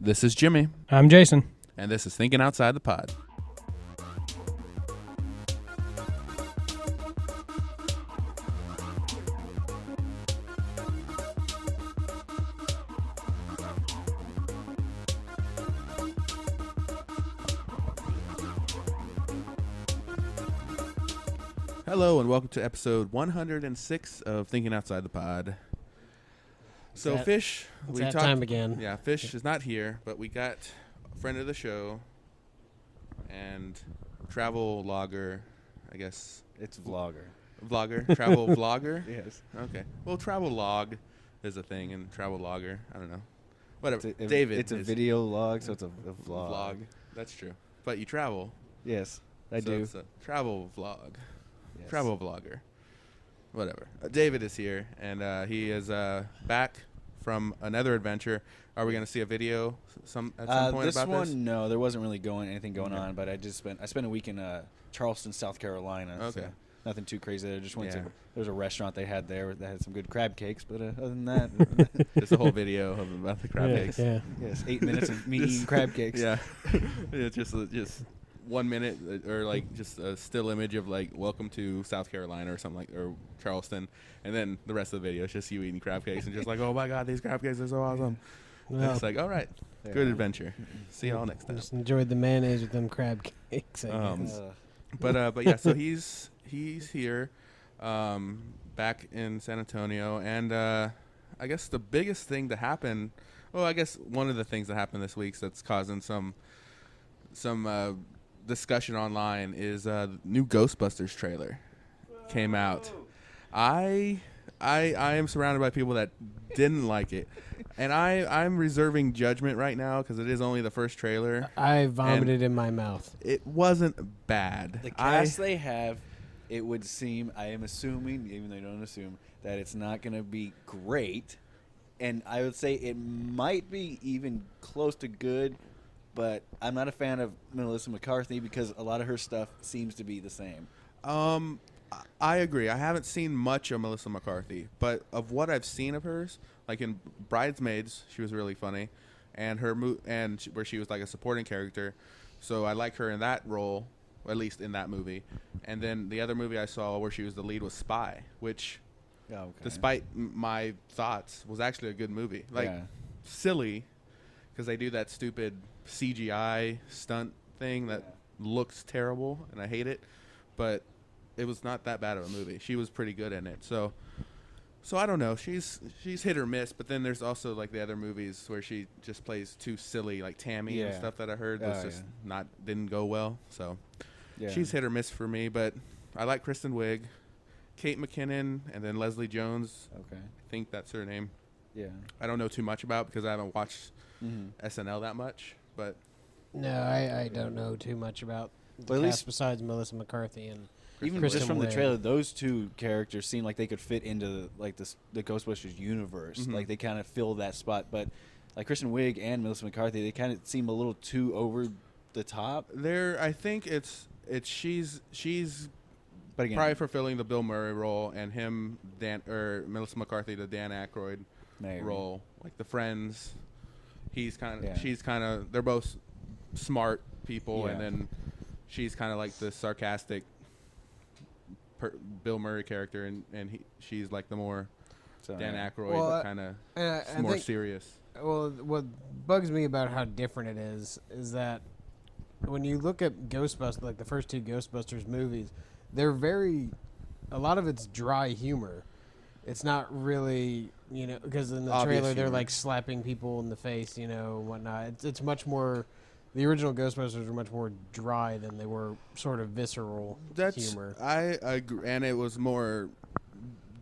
This is Jimmy. I'm Jason. And this is Thinking Outside the Pod. Hello and welcome to episode 106 of Thinking Outside the Pod. So Fish, it's that time again. Yeah, Fish is not here, but we got a friend of the show and travel logger, I guess. It's vlogger. Travel vlogger? Yes. Okay. Well, travel log is a thing, and travel logger, I don't know. Whatever. David. It's a video log, so it's a vlog. Vlog. That's true. But you travel. Yes, I do. It's a travel vlog. Yes. Travel vlogger. Whatever. David is here, and he is back from another adventure. Are we going to see a video at some point about this? This one, no. There wasn't really anything going on, but I spent a week in Charleston, South Carolina. Okay. So nothing too crazy there. Just went to, there was a restaurant they had there that had some good crab cakes, but other than that. Just a whole video about the crab cakes. Yeah. Yes, 8 minutes of me eating crab cakes. Yeah. It's just 1 minute or like just a still image of like welcome to South Carolina or something or Charleston, and then the rest of the video is just you eating crab cakes and just like, oh my god, these crab cakes are so awesome. Well, it's like, all right, good adventure. See y'all next time. Just enjoyed the mayonnaise with them crab cakes. But yeah, so he's here, back in San Antonio, and I guess the biggest thing to happen. Well, I guess one of the things that happened this week that's causing some discussion online is new Ghostbusters trailer came out. I am surrounded by people that didn't like it, and I'm reserving judgment right now because it is only the first trailer. I vomited in my mouth. It wasn't bad. The cast they have, it would seem, I am assuming, even though I don't assume, that it's not going to be great, and I would say it might be even close to good. But I'm not a fan of Melissa McCarthy because a lot of her stuff seems to be the same. I agree. I haven't seen much of Melissa McCarthy, but of what I've seen of hers, like in Bridesmaids, she was really funny, and where she was like a supporting character. So I like her in that role, at least in that movie. And then the other movie I saw where she was the lead was Spy, which, despite my thoughts, was actually a good movie. Like silly, because they do that stupid CGI stunt thing that looks terrible, and I hate it. But it was not that bad of a movie. She was pretty good in it. So I don't know. She's hit or miss. But then there's also like the other movies where she just plays too silly, like Tammy and stuff that I heard was didn't go well. So she's hit or miss for me. But I like Kristen Wiig, Kate McKinnon, and then Leslie Jones. Okay, I think that's her name. Yeah, I don't know too much about because I haven't watched SNL that much. But no, I don't know too much about the cast besides Melissa McCarthy and even Kristen just from Wiig. the trailer, those two characters seem like they could fit into the Ghostbusters universe. Mm-hmm. Like they kind of fill that spot. But like Kristen Wiig and Melissa McCarthy, they kind of seem a little too over the top. I think she's but again, probably fulfilling the Bill Murray role, and him Melissa McCarthy the Dan Aykroyd role, like the Friends. She's kind of. They're both smart people, and then she's kind of like the sarcastic Bill Murray character, and she's like the more Dan Aykroyd, kind of more serious. Well, what bugs me about how different it is that when you look at Ghostbusters, like the first two Ghostbusters movies, they're a lot of it's dry humor. It's not really, because in the Obvious trailer they're humor. like slapping people in the face, whatnot. It's much more. The original Ghostbusters were much more dry than they were sort of visceral humor. I agree, and it was more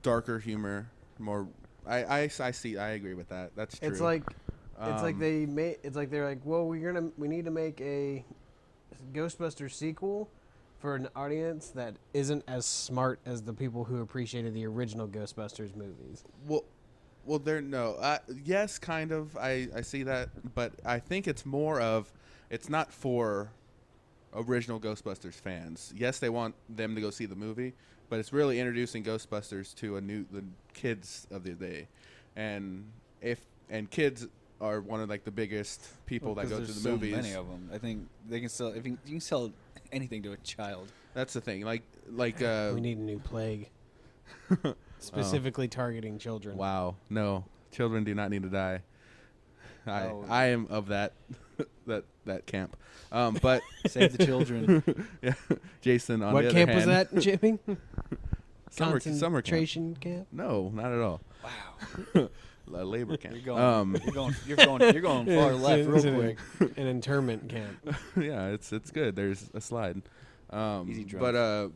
darker humor. More, I agree with that. That's true. It's like they're like, well, we need to make a Ghostbusters sequel for an audience that isn't as smart as the people who appreciated the original Ghostbusters movies. Well, yes, kind of. I see that, but I think it's more of, it's not for original Ghostbusters fans. Yes, they want them to go see the movie, but it's really introducing Ghostbusters to the kids of the day, and kids are one of like the biggest people that go to the so movies. Many of them. I think they can sell. If you can sell anything to a child. That's the thing. Like we need a new plague, specifically targeting children. wow, no, children do not need to die. Oh. I am of that that camp. But Save the children. yeah, Jason. On What the other camp hand, was that, Jimmy? Summer camp. Concentration camp. No, not at all. Wow. A labor camp. You're going far left real quick. An internment camp. Yeah, it's good. There's a slide. Easy drugs.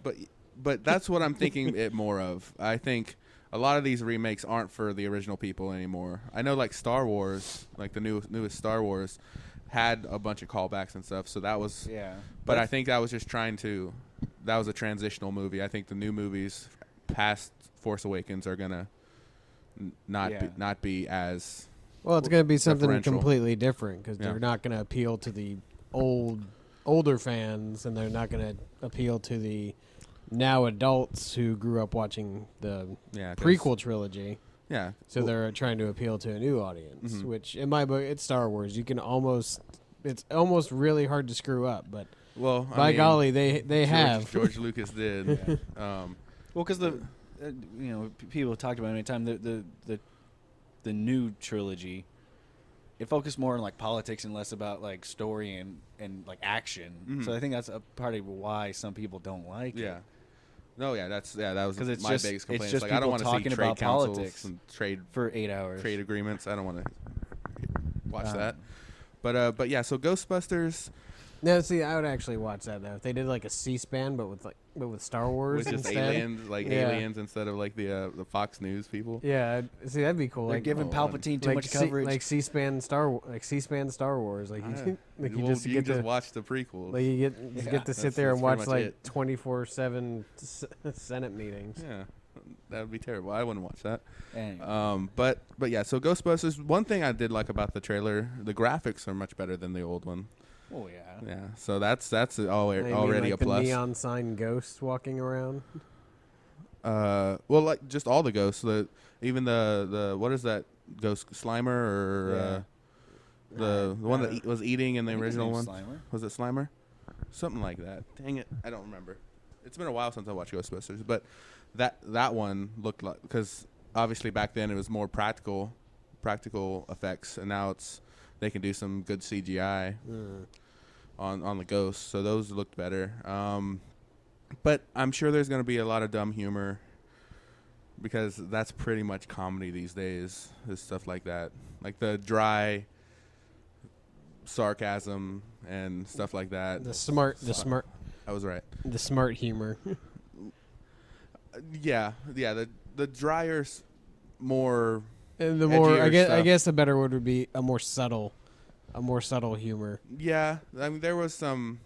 But that's what I'm thinking it more of. I think a lot of these remakes aren't for the original people anymore. I know like Star Wars, like the newest Star Wars, had a bunch of callbacks and stuff. So that was Yeah. But I think that was just that was a transitional movie. I think the new movies past Force Awakens are gonna not be as Well, it's going to be something referential. completely different because Yeah. they're not going to appeal to the older fans, and they're not going to appeal to the now adults who grew up watching the 'cause- prequel trilogy. Yeah. So they're trying to appeal to a new audience, which in my book, it's Star Wars. It's almost really hard to screw up, but Well, by golly, they have. George Lucas did. Well, because people talked about it anytime the new trilogy, it focused more on like politics and less about like story and like action. Mhm. So I think that's a part of why some people don't like it. Yeah. No, yeah, that was 'Cause it's my just- biggest it's complaint. just Like I don't people want to see talking trade about councils politics and trade for 8 hours. agreements. I don't want to watch that. But yeah, so Ghostbusters No, see, I would actually watch that though. If they did like a C-SPAN, but with Star Wars with just instead. aliens instead of like the Fox News people. Yeah, see, that'd be cool. They're Like, giving Palpatine too like much coverage. like C-SPAN Star Wars. Like you, like you Well, just you get can just to watch the prequels. like you get to sit there that's and watch pretty much like it. 24/7 Senate meetings. Yeah, that would be terrible. I wouldn't watch that. Anyway. But yeah, so Ghostbusters. One thing I did like about the trailer, the graphics are much better than the old one. Oh yeah. Yeah, so that's You already mean, like a plus. The neon sign ghost walking around. Well, like just all the ghosts. Even the what is that ghost Slimer or the one that was eating in the I think his original name's one? Slimer. Was it Slimer? Something like that. Dang it, I don't remember. It's been a while since I watched Ghostbusters, but that one looked like, because obviously back then it was more practical effects, and now they can do some good CGI on the ghosts, so those looked better. But I'm sure there's going to be a lot of dumb humor, because that's pretty much comedy these days, is stuff like that, like the dry sarcasm and stuff like that. The smart I was right. the smart humor. Yeah. The drier, more. And the more I edgier guess stuff. a better word would be a more subtle humor. Yeah, I mean there was some.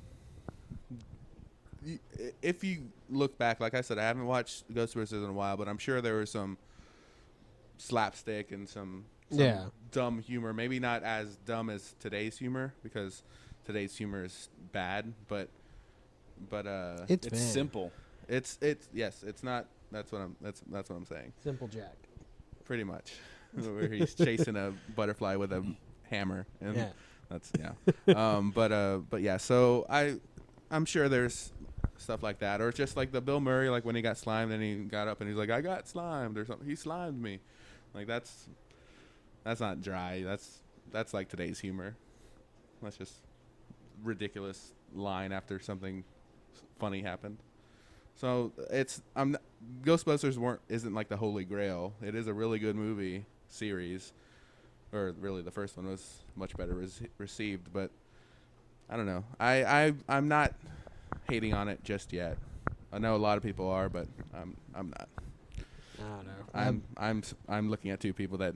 If you look back, like I said, I haven't watched Ghostbusters in a while, but I'm sure there was some slapstick and some dumb humor. Maybe not as dumb as today's humor, because today's humor is bad, but It's It's simple. it's not. That's what I'm saying. Simple Jack. Pretty much, where he's chasing a butterfly with a hammer, and Yeah. that's but yeah. So I'm sure there's stuff like that, or it's just like the Bill Murray, like when he got slimed and he got up and he's like, I got slimed or something. He slimed me, like that's not dry. That's like today's humor. That's just ridiculous line after something funny happened. So Ghostbusters isn't like the holy grail. It is a really good movie series, or really the first one was much better received. But I don't know. I'm not hating on it just yet. I know a lot of people are, but I'm not. I don't know. I'm looking at two people that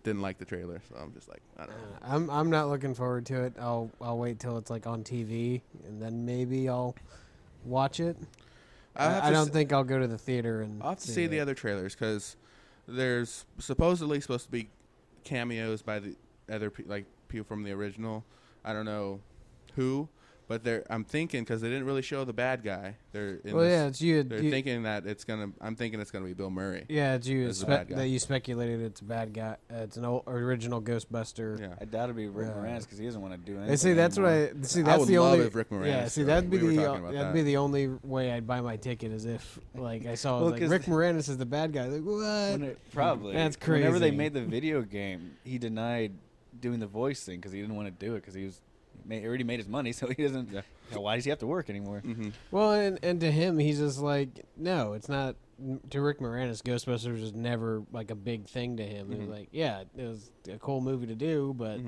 didn't like the trailer, so I'm just like, I don't know. I'm not looking forward to it. I'll wait till it's like on TV, and then maybe I'll watch it. I don't think I'll go to the theater and. I'll have to see the other trailers, because there's supposedly supposed to be cameos by the other people from the original. I don't know who, But I'm thinking because they didn't really show the bad guy. It's you. They're thinking that it's gonna. I'm thinking it's gonna be Bill Murray. Yeah, it's you. as the bad guy. That you speculated it's a bad guy. It's an original Ghostbuster. Yeah. I doubt it'd be Rick Moranis because he doesn't want to do anything. And see, that's what anymore. I see. I That's would the love only. if Rick Moranis. Yeah, see, that'd be we were talking about that'd that. be the only way I'd buy my ticket is if like I saw Well, like 'cause Rick Moranis is the bad guy. Like what? Probably. That's Whenever they crazy. made the video game, he denied doing the voice thing because he didn't want to do it because he was already made his money, so he doesn't. Yeah. Why does he have to work anymore? Mm-hmm. Well, and to him, he's just like, no, it's not. To Rick Moranis, Ghostbusters was never like a big thing to him. It was like, yeah, it was a cool movie to do, but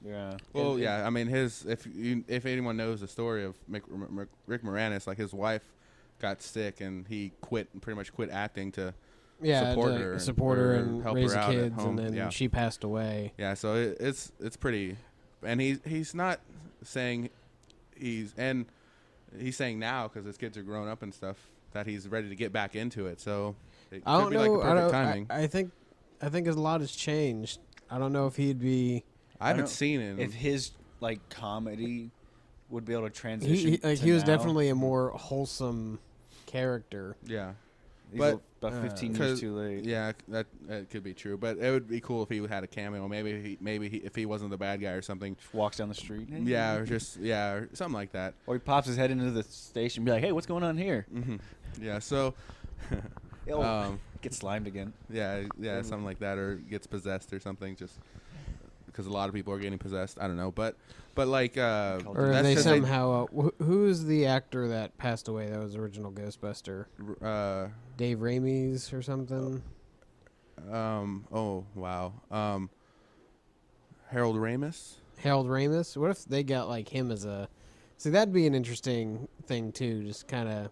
Yeah. Well, yeah. I mean, if anyone knows the story of Rick Moranis, like his wife got sick and he pretty much quit acting to support her and and help raise her the out at kids, home. and then Yeah. she passed away. Yeah, so it's pretty, and he's not saying he's saying now because his kids are grown up and stuff that he's ready to get back into it. So it I could don't be know. like the perfect timing. I think a lot has changed. I don't know if he'd be. I haven't seen it. If his like comedy would be able to transition. He was now. definitely a more wholesome character. Yeah, He's but about 15 years 'cause- too late. yeah, that could be true. But it would be cool if he had a cameo. Maybe if he wasn't the bad guy or something. Just walks down the street. Hey. Yeah, or something like that. Or he pops his head into the station and be like, hey, what's going on here? Hmm. Yeah, so Get slimed again. yeah, something like that, or gets possessed or something. Just because a lot of people are getting possessed. I don't know, but like Or if that's they 'cause somehow. Who's the actor that passed away? That was the original Ghostbuster. Dave Ramis or something. Oh wow. Harold Ramis. Harold Ramis. What if they got like him as a? See, that'd be an interesting thing too. Just kind of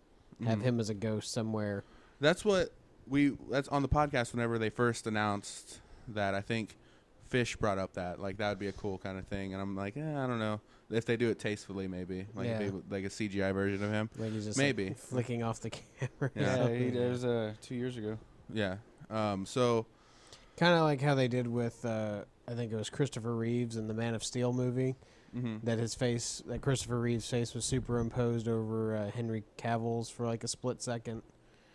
have him as a ghost somewhere. That's on the podcast whenever they first announced that. I think Fish brought up that like that would be a cool kind of thing, and I'm like, I don't know if they do it tastefully, maybe like Yeah. like a CGI version of him. Like he's just Maybe. like, flicking off the camera. Yeah. he does 2 years ago. Yeah. So Kind of like how they did with I think it was Christopher Reeves in the Man of Steel movie. That Christopher Reeve's face was superimposed over Henry Cavill's for like a split second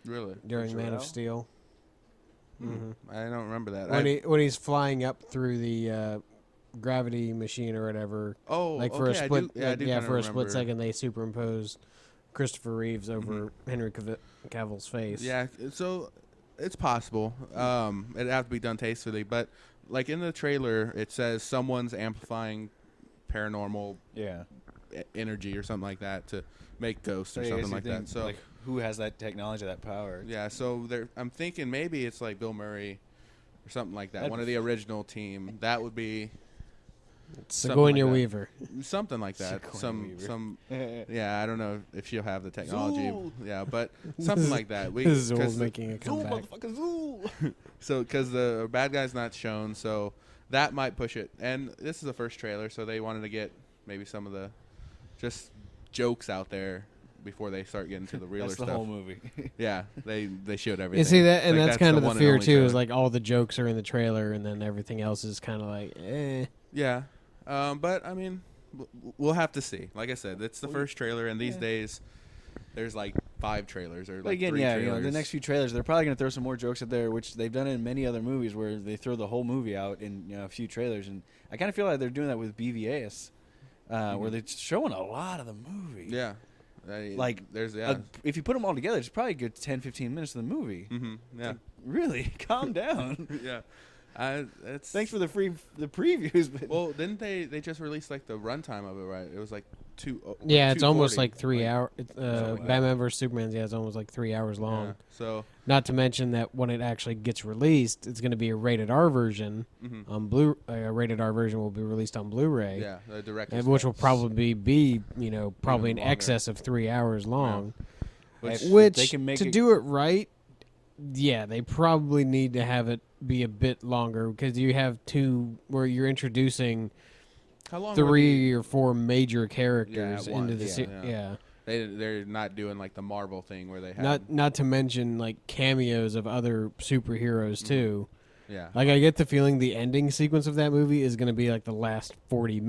really, during Man of Jor-El? Steel. I don't remember that. When he's flying up through the gravity machine or whatever. Like For a split, I do kinda for a split remember. second, they superimposed Christopher Reeves over Henry Cavill's face. Yeah, so it's possible. It'd have to be done tastefully, but like in the trailer, it says someone's amplifying paranormal energy or something like that to make ghosts or something like that. So who has that technology, that power? yeah, so I'm thinking maybe it's like Bill Murray or something like that. That'd One of the original team. That would be Sigourney like that. Weaver. something like that. Sigourney Weaver. Some yeah, I don't know if she'll have the technology. Zool. Yeah, but something like that. Zool's making a comeback. Motherfucker, Zool! So, because the bad guy's not shown, so that might push it. And this is the first trailer, so they wanted to get maybe some of the just jokes out there before they start getting to the realer That's the stuff. whole movie. Yeah, they showed everything. You see that, and Like, that's kind of the one and fear only too. Is trailer. like all the jokes are in the trailer, and then everything else is kind of like, eh. Yeah, but I mean, we'll have to see. Like I said, it's the first trailer, and these days there's like 5 trailers or like But again, 3 yeah, trailers. the next few trailers, they're probably going to throw some more jokes out there, which they've done in many other movies where they throw the whole movie out in a few trailers. And I kind of feel like they're doing that with BVS, where they're showing a lot of the movie. Yeah, Like, there's if you put them all together, it's probably a good 10, 15 minutes of the movie. yeah, Like, really? Calm down. yeah. It's Thanks for the previews. But well, didn't they just released like the runtime of it, right? It was like 2. Yeah, it's almost 2:40. like 3 hours. wow. Batman vs Superman. Yeah, it's almost like 3 hours long. Yeah, so Not to mention that when it actually gets released, it's going to be a rated R version. On a rated R version will be released on Blu-ray. yeah, the director, Which will probably be probably in longer. excess of 3 hours long. Which, Which they can make to it- do it right, yeah, they probably need to have it be a bit longer because you have 2 where you're introducing how long? 3 or 4 major characters at into once, the yeah. They're not doing like the Marvel thing where they have Not to mention like cameos of other superheroes too. yeah. Like I get the feeling the ending sequence of that movie is going to be like the last 40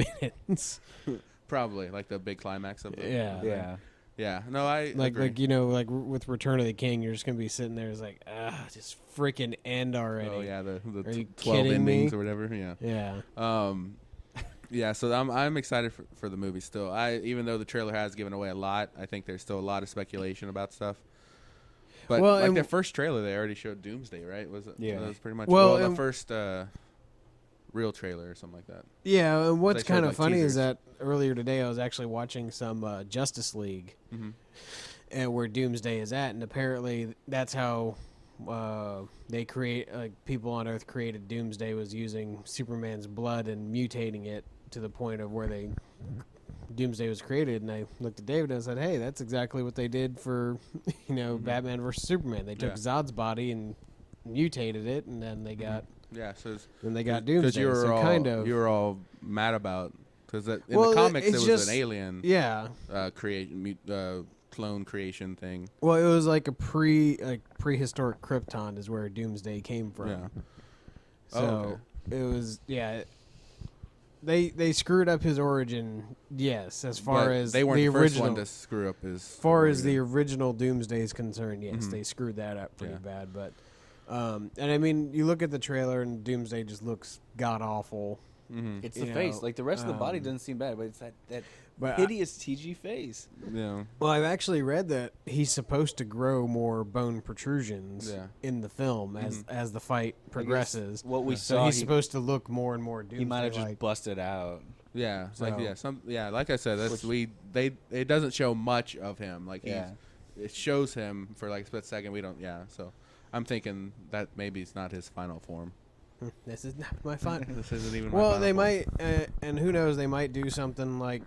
minutes. Probably like the big climax of the Yeah. Yeah. Yeah. No, I agree. Like with Return of the King, you're just gonna be sitting there, it's like, just freaking end already. Oh yeah, the Are you 12 kidding endings me? or whatever. Yeah. Yeah. Yeah, so I'm excited for the movie still. Even though the trailer has given away a lot, I think there's still a lot of speculation about stuff. But Well, like and- the first trailer, they already showed Doomsday, right? Was it? Yeah. That was pretty much Well, the and- first real trailer or something like that. Yeah, and what's They showed, kind of like, funny is teasers. that earlier today I was actually watching some Justice League, and where Doomsday is at, and apparently that's how they create people on Earth created Doomsday, was using Superman's blood and mutating it to the point of where Doomsday was created. And I looked at David and I said, "Hey, that's exactly what they did for Batman versus Superman. They took Yeah. Zod's body and mutated it, and then they got." Yeah, so Then they got because Doomsday. You were all mad about because in Well, the comics it's there was just- an alien Yeah. clone creation thing. Well, it was like a prehistoric Krypton is where Doomsday came from. Yeah. So it was They screwed up his origin. Yes, as far But as they weren't the the first original. one to screw up his. As far as the origin. original Doomsday is concerned, yes, Mhm. they screwed that up pretty Yeah. bad. But and I mean, you look at the trailer and Doomsday just looks god awful. Mhm. It's You the face. know, Like the rest of the body um, doesn't seem bad, but it's that But hideous TG face. Yeah. Well, I've actually read that he's supposed to grow more bone protrusions Yeah. in the film as the fight progresses. What we So saw, he's he, supposed to look more and more Doomsday. he might have just like. busted out. Yeah, So- like I said, that's it doesn't show much of him. Like Yeah. it shows him for like a split second. We don't. Yeah, so I'm thinking that maybe it's not his final form. This is not my fun. This isn't even. My Well, final they form. might, and who knows, they might do something like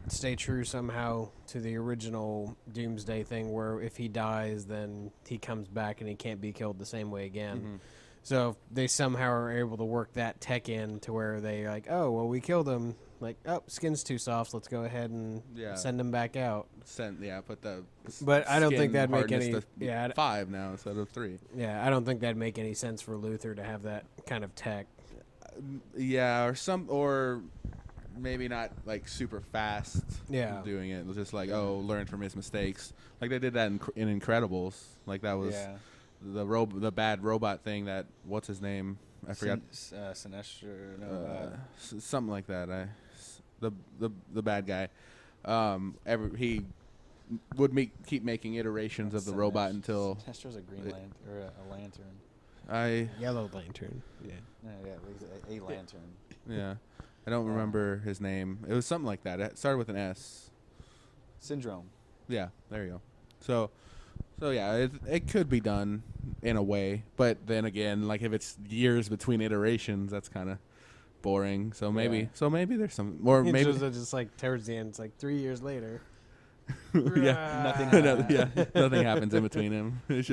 stay true somehow to the original Doomsday thing, where if he dies, then he comes back and he can't be killed the same way again. Mhm. So if they somehow are able to work that tech in to where they like, oh, well, we killed him. Like, oh, skin's too soft. Let's go ahead and Yeah. send him back out. Put the. But I don't think skin that'd make hardness any- to yeah, 5 now instead of 3. Yeah, I don't think that'd make any sense for Luthor to have that kind of tech. Yeah, or maybe not like super fast. Yeah. Doing it. It was just like, learn from his mistakes. Like they did that in Incredibles. Like that was Yeah. the bad robot thing. That what's his name? I forgot. Sinestro. No, Something like that. The bad guy. He would keep making iterations of the robot until Sinestro's a green lantern or a lantern. Yellow Lantern. Yeah. No, yeah, a lantern. Yeah, I don't remember his name. It was something like that. It started with an S. Syndrome. Yeah, there you go. So yeah, it could be done in a way, but then again, like if it's years between iterations, that's kind of boring. So maybe there's some, or It's maybe just like towards the end, it's like 3 years later. yeah, Nothing. nothing happens in between them. It's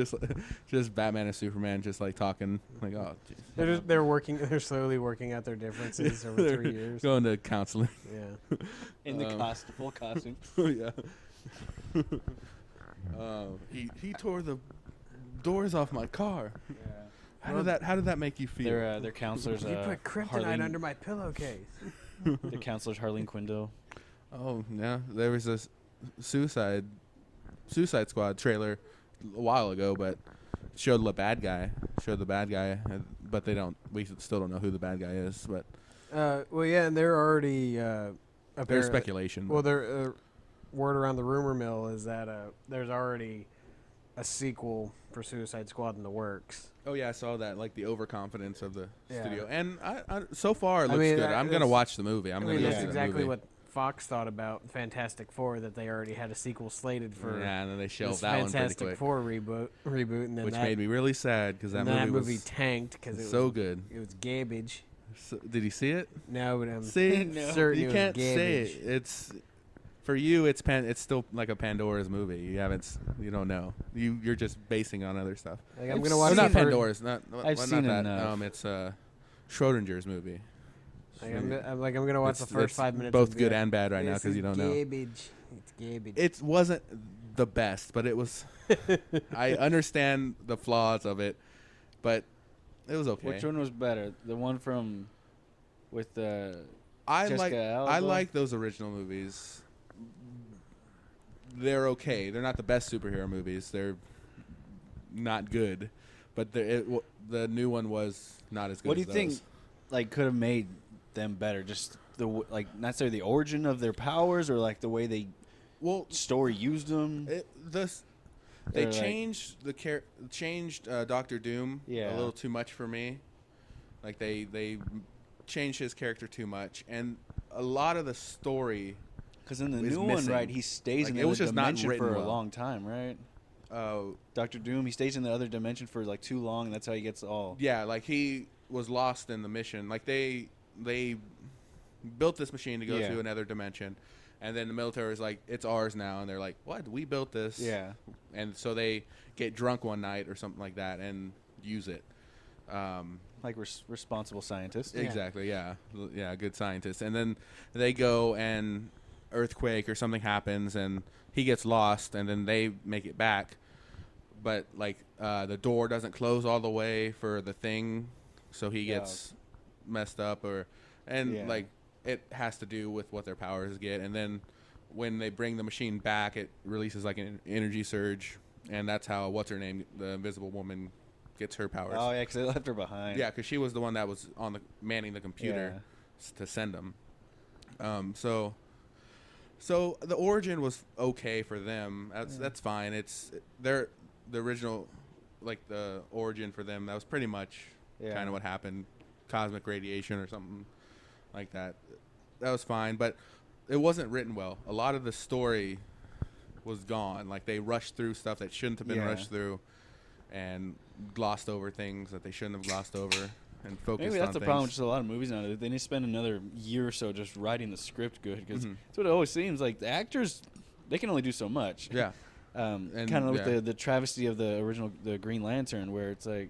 just Batman and Superman just like talking, like oh, geez. They're slowly working out their differences over They're 3 years. going to counseling. Yeah. In the full costume. Yeah. He tore the doors off my car. Yeah. How did that make you feel? Their counselors. You put kryptonite Harleen- under my pillowcase. Their counselors, Harleen Quindle. Oh yeah, there was this Suicide Squad trailer a while ago, but showed the bad guy, but we still don't know who the bad guy is. But Well, yeah, and they're already. there's speculation. Well, their word around the rumor mill is that there's already a sequel for Suicide Squad in the works. Oh yeah, I saw that, like the overconfidence of the Yeah. studio, and I so far it looks mean, good. I'm gonna that's- watch the movie. I'm gonna go that's see the exactly movie. what Fox thought about Fantastic Four, that they already had a sequel slated for Yeah, and then they this shelved that one pretty Fantastic quick, Four reboot, and then which made me really sad because that and then movie was tanked because it so was good. it was garbage. So, did you see it? No, but I'm See, No. certain you it was can't say garbage. it. It's for you. It's still like a Pandora's movie. You don't know. You're just basing on other stuff. Like, I'm I've gonna Oh, watch not the first- Pandora's. Not I've not seen that. enough. It's Schrodinger's movie. Like, I'm gonna watch the first 5 minutes. Both and good be like, and bad right now "This because you is don't know. garbage. It's garbage. It wasn't the best, but it was. I understand the flaws of it, but it was okay. Which one was better? The one from with the I Jessica Alba. I like those original movies. They're okay. They're not the best superhero movies. They're not good, but the new one was not as good. What do as you think? those. Like, could have made them better? Just not necessarily the origin of their powers, or like the way they story used them. They changed changed Doctor Doom a little too much for me. Like they changed his character too much, and a lot of the story. Because in the is new missing. one, right, he stays in the It was other just not dimension written for a well. long time, right? Doctor Doom, he stays in the other dimension for like too long, and that's how he gets all. Yeah, like he was lost in the mission. Like they built this machine to go to another dimension, and then the military was like, "It's ours now," and they're like, "What? We built this." Yeah. And so they get drunk one night or something like that and use it. Like responsible scientists. Exactly. Yeah. Good scientists. And then they go and earthquake or something happens and he gets lost and then they make it back, but like the door doesn't close all the way for the thing, so he gets messed up like it has to do with what their powers get. And then when they bring the machine back, it releases like an energy surge, and that's how what's her name, the Invisible Woman, gets her powers. Oh yeah, because they left her behind. Yeah, because she was the one that was manning the computer to send them. So the origin was okay for them. That's fine. It's the original, like the origin for them. That was pretty much kind of what happened, cosmic radiation or something like that. That was fine, but it wasn't written well. A lot of the story was gone. Like they rushed through stuff that shouldn't have been rushed through, and glossed over things that they shouldn't have glossed over, and focused on Maybe that's the things. problem with just a lot of movies now. They need to spend another year or so just writing the script good, because that's what it always seems like. The actors, they can only do so much. Yeah. And kind of like the travesty of the original the Green Lantern, where it's like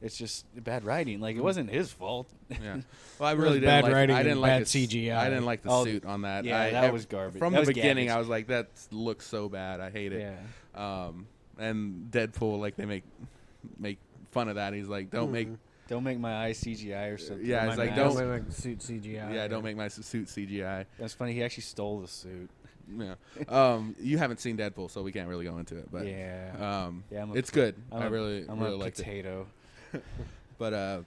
it's just bad writing. Like it wasn't his fault. Yeah. Well, I really didn't bad like. writing I didn't and like bad his, CGI. I didn't like the suit on that. Yeah, that was garbage. From That the was beginning, garbage. I was like, that looks so bad. I hate it. Yeah. And Deadpool, like they make fun of that. He's like, don't make my eyes CGI or something. Yeah, My it's like, mask. don't- make suit CGI. yeah, don't make my suit CGI. That's funny. He actually stole the suit. Yeah. You haven't seen Deadpool, so we can't really go into it. But Yeah. it's good. I'm I a really liked it. potato. But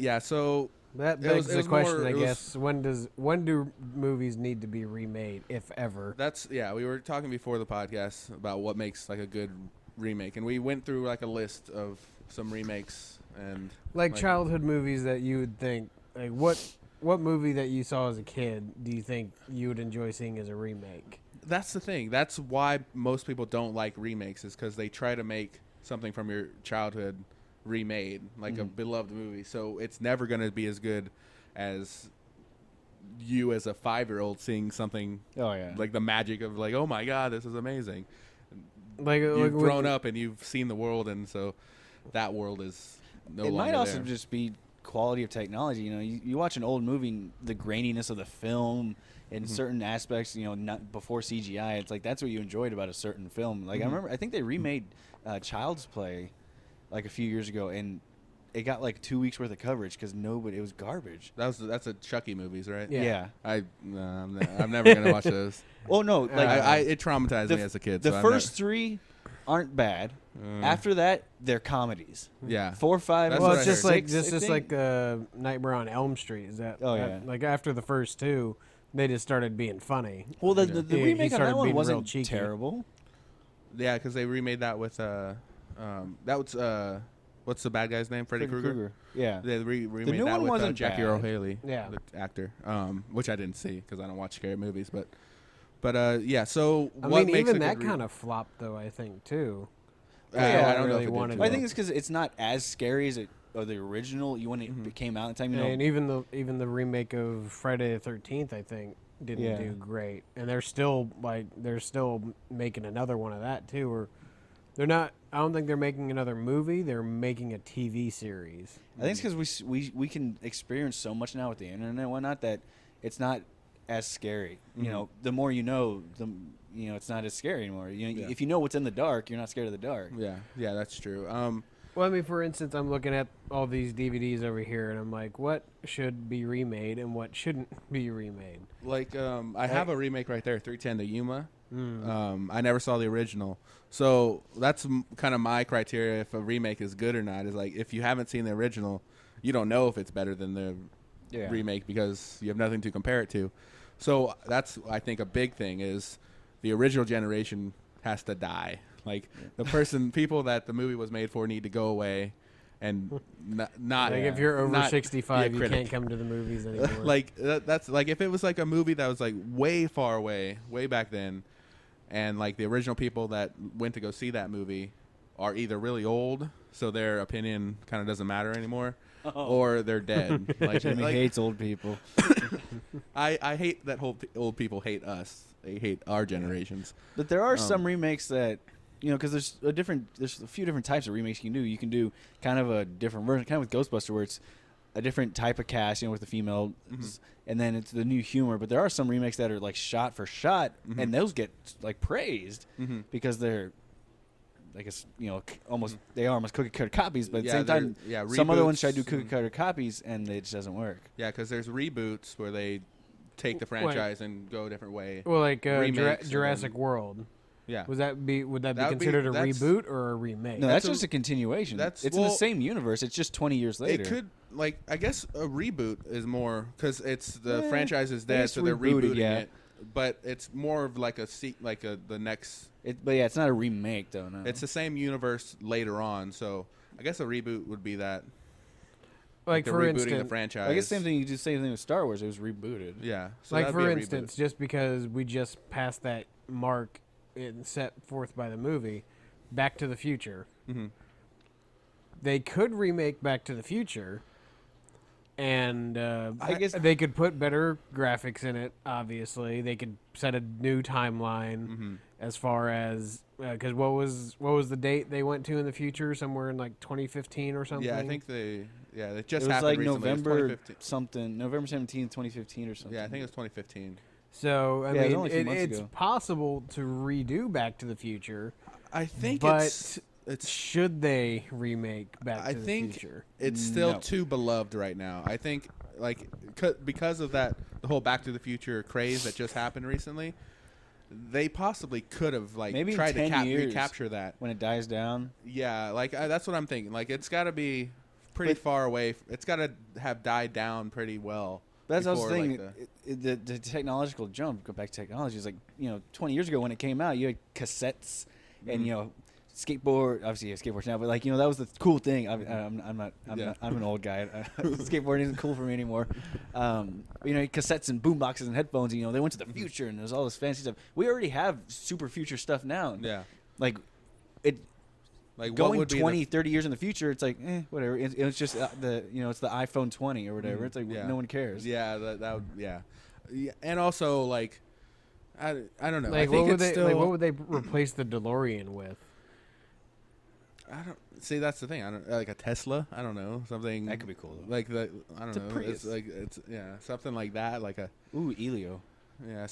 yeah, so That It begs was the question, more- I it was- guess. When do movies need to be remade, if ever? we were talking before the podcast about what makes like a good remake, and we went through like a list of some remakes and Like childhood movies that you would think, like what movie that you saw as a kid do you think you would enjoy seeing as a remake? That's the thing. That's why most people don't like remakes, is because they try to make something from your childhood remade, like a beloved movie. So it's never going to be as good as you as a 5-year-old seeing something Oh yeah. like the magic of like, oh my God, this is amazing. Like You've grown up and you've seen the world, and so that world is no It longer might also there. just be quality of technology. You know, you watch an old movie, the graininess of the film in certain aspects. You know, not before CGI. It's like that's what you enjoyed about a certain film. Like I think they remade Child's Play like a few years ago, and it got like 2 weeks worth of coverage because it was garbage. That's a Chucky movies, right? Yeah. I'm never gonna watch those. Oh no, like It traumatized me as a kid. The so first three aren't bad. After that, they're comedies. yeah. 4, 5. That's Well, what it's I just heard. like 6, I just think. like Nightmare on Elm Street. Is that? Oh, that- yeah. Like after the first two, they just started being funny. Well, the He remake on started that one being real wasn't cheeky. terrible. Yeah, because they remade that with that was what's the bad guy's name? Freddy Krueger. Yeah. They remade new that one with wasn't Jackie bad. Earle Haley, Yeah. the actor, which I didn't see because I don't watch scary movies. But yeah. So I what mean, makes even a that good kind of flopped though. I think too. I don't know really if it did wanted too to- Well, I well. think it's because it's not as scary as the original. When it came out at the time, you know. And even the remake of Friday the 13th, I think, didn't Yeah. do great. And they're still making another one of that too. Or they're not. I don't think they're making another movie. They're making a TV series. I think it's because we can experience so much now with the internet and whatnot that it's not as scary. You know, the more you know, it's not as scary anymore. You know, Yeah. if you know what's in the dark, you're not scared of the dark. Yeah, that's true. Well, I mean, for instance, I'm looking at all these DVDs over here, and I'm like, what should be remade and what shouldn't be remade? Like, I have a remake right there, 310 to Yuma. Mm. I never saw the original, so that's kind of my criteria if a remake is good or not. Is like if you haven't seen the original, you don't know if it's better than the remake because you have nothing to compare it to. So that's, I think, a big thing is the original generation has to die. Like people that the movie was made for need to go away, and not like if you're over 65, you critic. can't come to the movies anymore. Like that's like if it was like a movie that was like way far away, way back then, and like the original people that went to go see that movie are either really old, so their opinion kind of doesn't matter anymore, or they're dead. Like Jimmy hates old people. I hate that old people hate us. They hate our generations. But there are some remakes that, because there's a few different types of remakes you can do. You can do kind of a different version, kind of with Ghostbuster, where it's a different type of cast, with the female, and then it's the new humor. But there are some remakes that are like shot for shot, and those get like praised because they're, I guess, they are almost cookie cutter copies. But at the same time, some other ones try to do cookie cutter copies, and it just doesn't work. Yeah, because there's reboots where they take the franchise and go a different way. Well, like Jurassic World. Yeah. Would that be considered a reboot or a remake? No, that's just a continuation. It's in the same universe. It's just 20 years later. It could, I guess a reboot is more because it's the franchise is dead, so they're rebooting it. But it's more of like the next. But yeah, it's not a remake though. No, it's the same universe later on. So I guess a reboot would be that. Like for rebooting instance, the franchise. I guess same thing. You do the same thing with Star Wars. It was rebooted. Yeah. So like for instance, just because we just passed that mark set forth by the movie, Back to the Future. They could remake Back to the Future, and I guess they could put better graphics in it. Obviously, they could set a new timeline as far as because what was the date they went to in the future? Somewhere in like 2015 or something. Yeah, I think they just it was happened like recently. November something, November 17th, 2015 or something. Yeah, I think it was 2015. So I it was mean, only a few months it's ago. possible to redo Back to the Future. I think but it's should they remake Back to the Future? It's still too beloved right now. I think because of that, the whole Back to the Future craze that just happened recently, they possibly could have maybe tried to recapture that when it dies down. Yeah, that's what I'm thinking. Like it's got to be pretty far away. It's got to have died down pretty well. That's what I was thinking. The technological jump, go back to technology, is 20 years ago when it came out, you had cassettes and, skateboard. Obviously, you have skateboards now, but, that was the cool thing. I'm an old guy. Skateboarding isn't cool for me anymore. Cassettes and boomboxes and headphones, they went to the future and there's all this fancy stuff. We already have super future stuff now. Yeah. Going 20, 30 years in the future, it's whatever. It's just it's the iPhone 20 or whatever. It's no one cares. Yeah, that would, yeah. And also I don't know. Like I think what would they replace the DeLorean with? I don't see. That's the thing. I don't like a Tesla. I don't know, something that could be cool though. I don't know. Prius. It's something like that. Like a Elio. Yeah.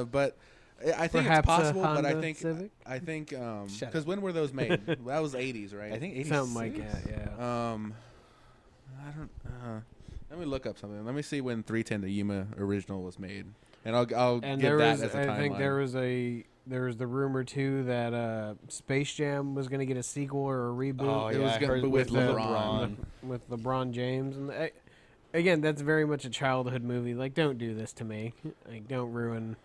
But I think Perhaps it's possible. a Honda but Civic? I think because when were those made? That was 80s, right? I think 86. Something like that. Yeah. I don't. Let me look up something. Let me see when 310 the Yuma original was made, and I'll And give that as a timeline. I think there was the rumor too that Space Jam was going to get a sequel or a reboot. Oh, It yeah, was I gonna heard be with with LeBron. with LeBron James, and again, that's very much a childhood movie. Like, don't do this to me. Like, don't ruin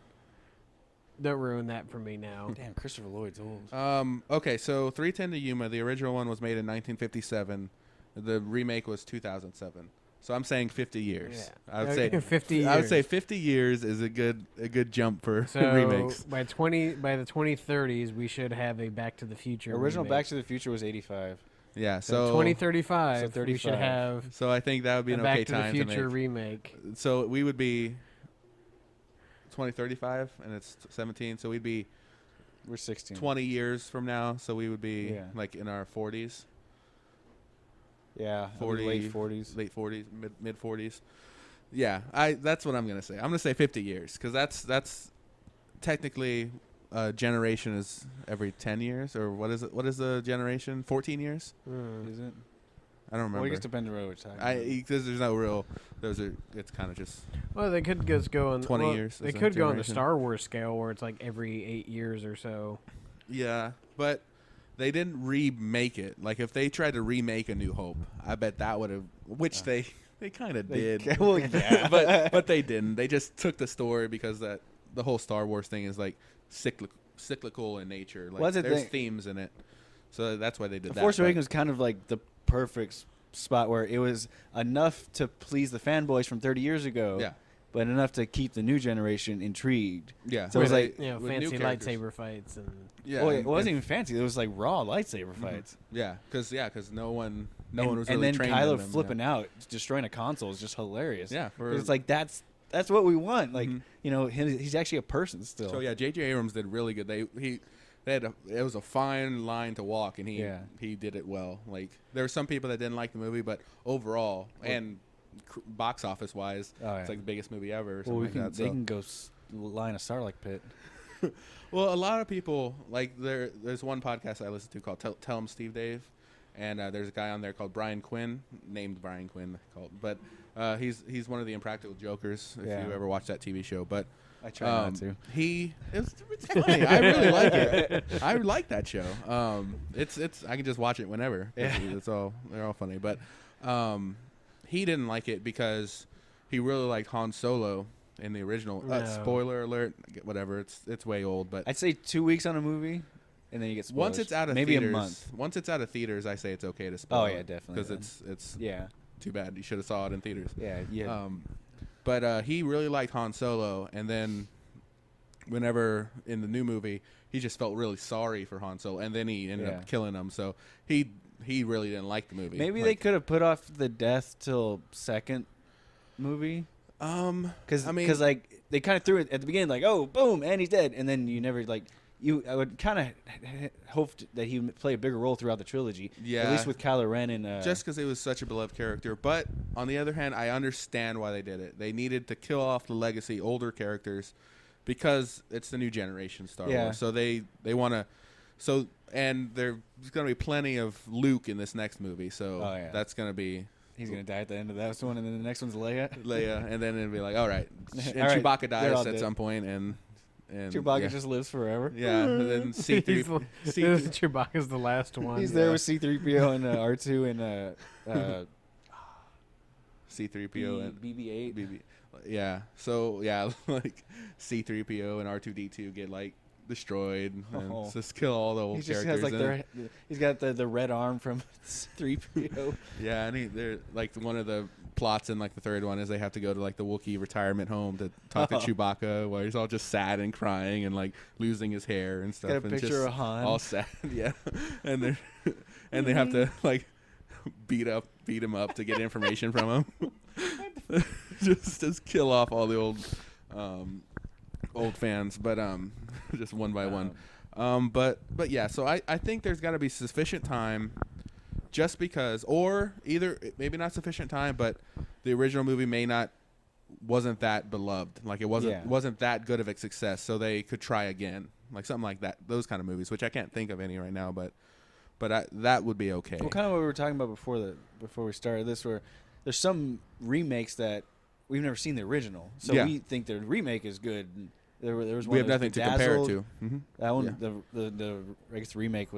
that for me now. Damn, Christopher Lloyd's old. Okay, so 310 to Yuma, the original one was made in 1957. The remake was 2007. So I'm saying 50 years. Yeah. I would say 50 years. I would say 50 years is a good jump for So remakes. by the 2030s, we should have a Back to the Future. Original remake. Back to the Future was 85. Yeah, So so 2035, so we should 35. have so I think that would be a an Back okay to the time Future to make. remake. So we would be 2035 and it's 17, so we'd be We're 16. 20 years from now, so we would be Yeah. in our 40s. Yeah, 40, late 40s. late 40s, mid 40s. Yeah, that's what I'm gonna say. I'm gonna say 50 years because that's technically generation is every 10 years, or what is it? What is the generation? 14 years? Is it? I don't remember. Well, I guess depending on which time. Because there's no real. Those are. It's kind of just. Well, they could just go on 20 years They as a could go on the generation. Star Wars scale, where it's like every 8 years or so. Yeah, but they didn't remake it. Like if they tried to remake A New Hope, I bet that would have. Which they kind of did. Well, yeah. but they didn't. They just took the story because the whole Star Wars thing is like cyclical in nature. Like Well, that's the there's thing. themes in it, so that's why they did that. Force but- Awakens was kind of like the perfect spot where it was enough to please the fanboys from 30 years ago, Yeah. but enough to keep the new generation intrigued. Yeah. So it was Where like- they- You know, with new fancy characters. lightsaber fights and Yeah. Well, and- it wasn't and- even fancy. It was like raw lightsaber fights. Yeah, because no one and, was and really then trained Kylo in them, flipping out, destroying a console is just hilarious. Yeah, 'Cause it's like that's what we want. Like Mhm. he's actually a person still. So yeah, J.J. Abrams did really good. It was a fine line to walk, and he did it well. Like there were some people that didn't like the movie, but overall and box office wise, Oh, yeah. it's like the biggest movie ever. Or Well, something like that. they So- can go line a Sarlacc pit. Well, a lot of people like there's one podcast I listen to called Tell 'em Steve Dave, and there's a guy on there called Brian Quinn, named Brian Quinn, but he's one of the Impractical Jokers. If Yeah. you ever watch that TV show, but I try not to. It's funny. I really like it. I like that show. It's I can just watch it whenever. Yeah. They're all funny, but he didn't like it because he really liked Han Solo in the original. No. Spoiler alert, whatever. It's way old, but I'd say 2 weeks on a movie, and then you get spoilers. once it's out of maybe theaters, a month. Once it's out of theaters, I say it's okay to spoil. Oh yeah, definitely. because then. it's yeah, too bad. You should have saw it in theaters. yeah. But he really liked Han Solo, and then whenever in the new movie, he just felt really sorry for Han Solo, and then he ended Yeah. up killing him. So he really didn't like the movie. Maybe they could have put off the death till second movie. Because I mean, like they kind of threw it at the beginning, like oh boom, and he's dead, and then you never like you. I would kind of hoped that he would play a bigger role throughout the trilogy. Yeah. At least with Kylo Ren and just because he was such a beloved character. But on the other hand, I understand why they did it. They needed to kill off the legacy older characters because it's the new generation Star Yeah. Wars. So they want to. So and there's going to be plenty of Luke in this next movie. So Oh, yeah. that's going to be he's gonna die at the end of that one, and then the next one's Leia. Leia, and then it'll be like, all right, and All right, Chewbacca they're all dies at dead. some point, and Chewbacca yeah. just lives forever. Yeah, and then C3, Chewbacca's the last one. He's there with C-3PO and R2 and C3PO and BB-8. BB. Yeah, so yeah, like C3PO and R2D2 get like destroyed, and Oh. just kill all the old He just characters. has like he's got the red arm from 3PO. yeah, and they're like one of the plots in like the third one is they have to go to like the Wookiee retirement home to talk to Chewbacca, where he's all just sad and crying and like losing his hair and stuff. Got a and picture just of Han. all sad, yeah, and they they have to like beat him up to get information from him. just kill off all the old fans, but just one by one. But yeah, so I think there's got to be sufficient time, just because, or either maybe not sufficient time, but the original movie wasn't that beloved, like it wasn't that good of a success, so they could try again, like something like that. Those kind of movies, which I can't think of any right now, but that would be okay. Well, kind of what we were talking about before we started this, where there's some remakes that we've never seen the original, so Yeah. we think the remake is good. There was one We have that was nothing to compare it Bedazzled. to. Mm-hmm. That one, Yeah. the I guess the remake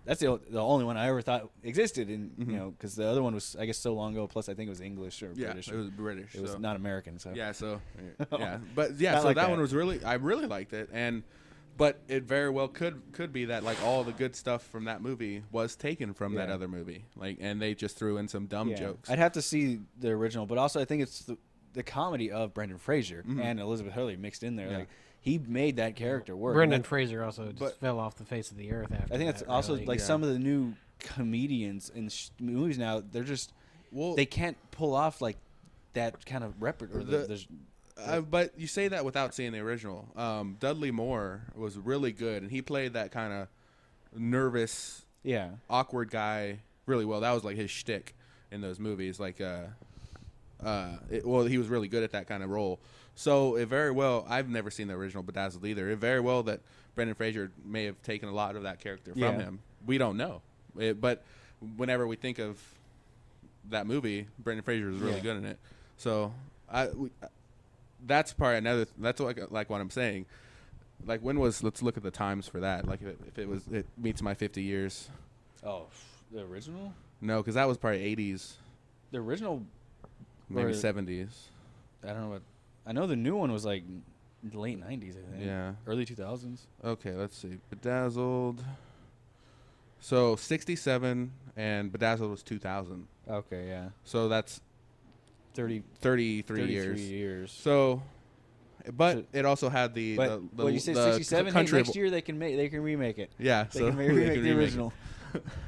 that's the only one I ever thought existed, and Mhm. you know, because the other one was I guess so long ago. Plus, I think it was English or Yeah, British. it was British. It was so. not American. So Yeah, so yeah, but yeah, Not so like that that. one was I really liked it, but it very well could be that like all the good stuff from that movie was taken from that Yeah. other movie, like, and they just threw in some dumb Yeah. jokes. I'd have to see the original, but also I think it's the comedy of Brendan Fraser Mhm. and Elizabeth Hurley mixed in there. Yeah. Like he made that character work. Brendan And Fraser also just but- fell off the face of the earth after. I think that's that, also really. like Yeah. some of the new comedians in movies now. They're just they can't pull off like that kind of repertoire. But you say that without seeing the original. Dudley Moore was really good, and he played that kind of nervous, yeah. awkward guy really well. That was like his shtick in those movies. Like, he was really good at that kind of role. So it very well, I've never seen the original Bedazzled either. It very well that Brendan Fraser may have taken a lot of that character from him. We don't know. But whenever we think of that movie, Brendan Fraser is really good in it. So that's probably another. That's like what I'm saying. Like let's look at the times for that. Like if it meets my 50 years. Oh, the original? No, because that was probably 80s. The original, maybe 70s. I don't know what. I know the new one was like late 90s. I think. Yeah. Early 2000s. Okay, let's see. Bedazzled. So 67 and Bedazzled was 2000. Okay, yeah. So that's 33 years. So, So, but it also had the you said the 67. country Hey, next year they can remake it. Yeah, They so can remake the original.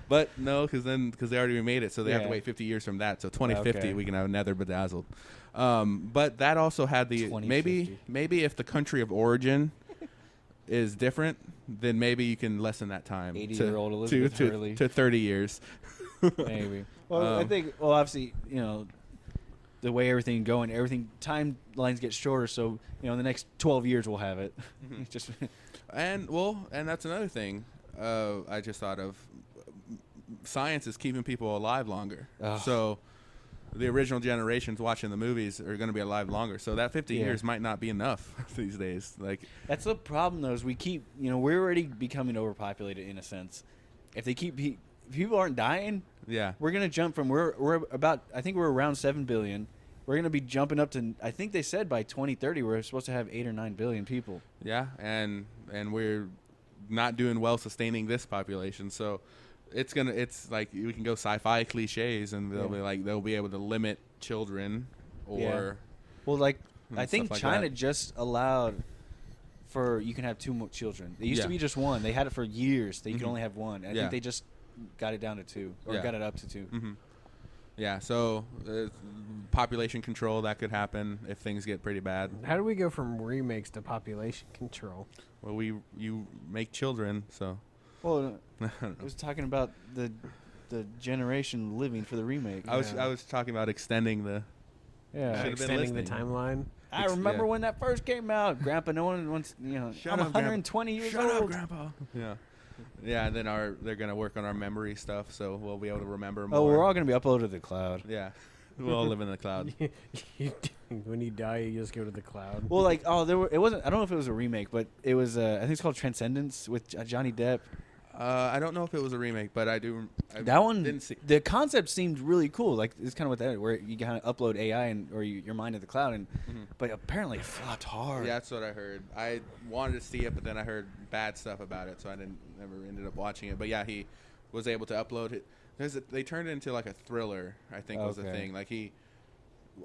But no, because they already remade it, so they have to Yeah. wait 50 years from that. So 2050 Okay. we can have another Bedazzled. But that also had the 2050. maybe if the country of origin is different, then maybe you can lessen that time 80-year-old Elizabeth Hurley. to 30 years. Maybe. Well, I think. Well, obviously, the way everything going, timelines get shorter. So in the next 12 years we'll have it. It's just And that's another thing I just thought of. Science is keeping people alive longer. Ugh. So the original generations watching the movies are going to be alive longer. So that 50 years might not be enough these days. Like that's the problem, though. Is we keep, we're already becoming overpopulated in a sense. If they keep people aren't dying, we're gonna jump from we're about, I think we're around 7 billion. We're gonna be jumping up to, I think they said by 2030 we're supposed to have 8 or 9 billion people. Yeah, and we're not doing well sustaining this population. So it's like we can go sci-fi cliches and they'll be able to limit children or well, like I think like China that. just allowed for you can have 2 more children. It used to be just 1. They had it for years. That you could only have 1. I think they just got it down to 2 or got it up to 2. Mm-hmm. Yeah, so population control, that could happen if things get pretty bad. How do we go from remakes to population control? Well, you make children, so. Well, I was talking about the generation living for the remake. I was talking about extending the. Should've been Extending the listening. timeline. I remember when that first came out, Grandpa. No one wants, Shut I'm up, 120 years Shut old. up, Grandpa. Yeah. Yeah, and then they're gonna work on our memory stuff, so we'll be able to remember more. Oh, we're all gonna be uploaded to the cloud. Yeah, we'll all live in the cloud. When you die, you just go to the cloud. Well, it wasn't. I don't know if it was a remake, but it was. I think it's called Transcendence with Johnny Depp. I don't know if it was a remake, but I That one didn't see. The concept seemed really cool. Like it's kind of what that is, where you kind of upload AI or your mind to the cloud, and but apparently it flopped hard. Yeah, that's what I heard. I wanted to see it, but then I heard bad stuff about it, so I never ended up watching it. But yeah, he was able to upload it. They turned it into like a thriller, I think was the thing. Like he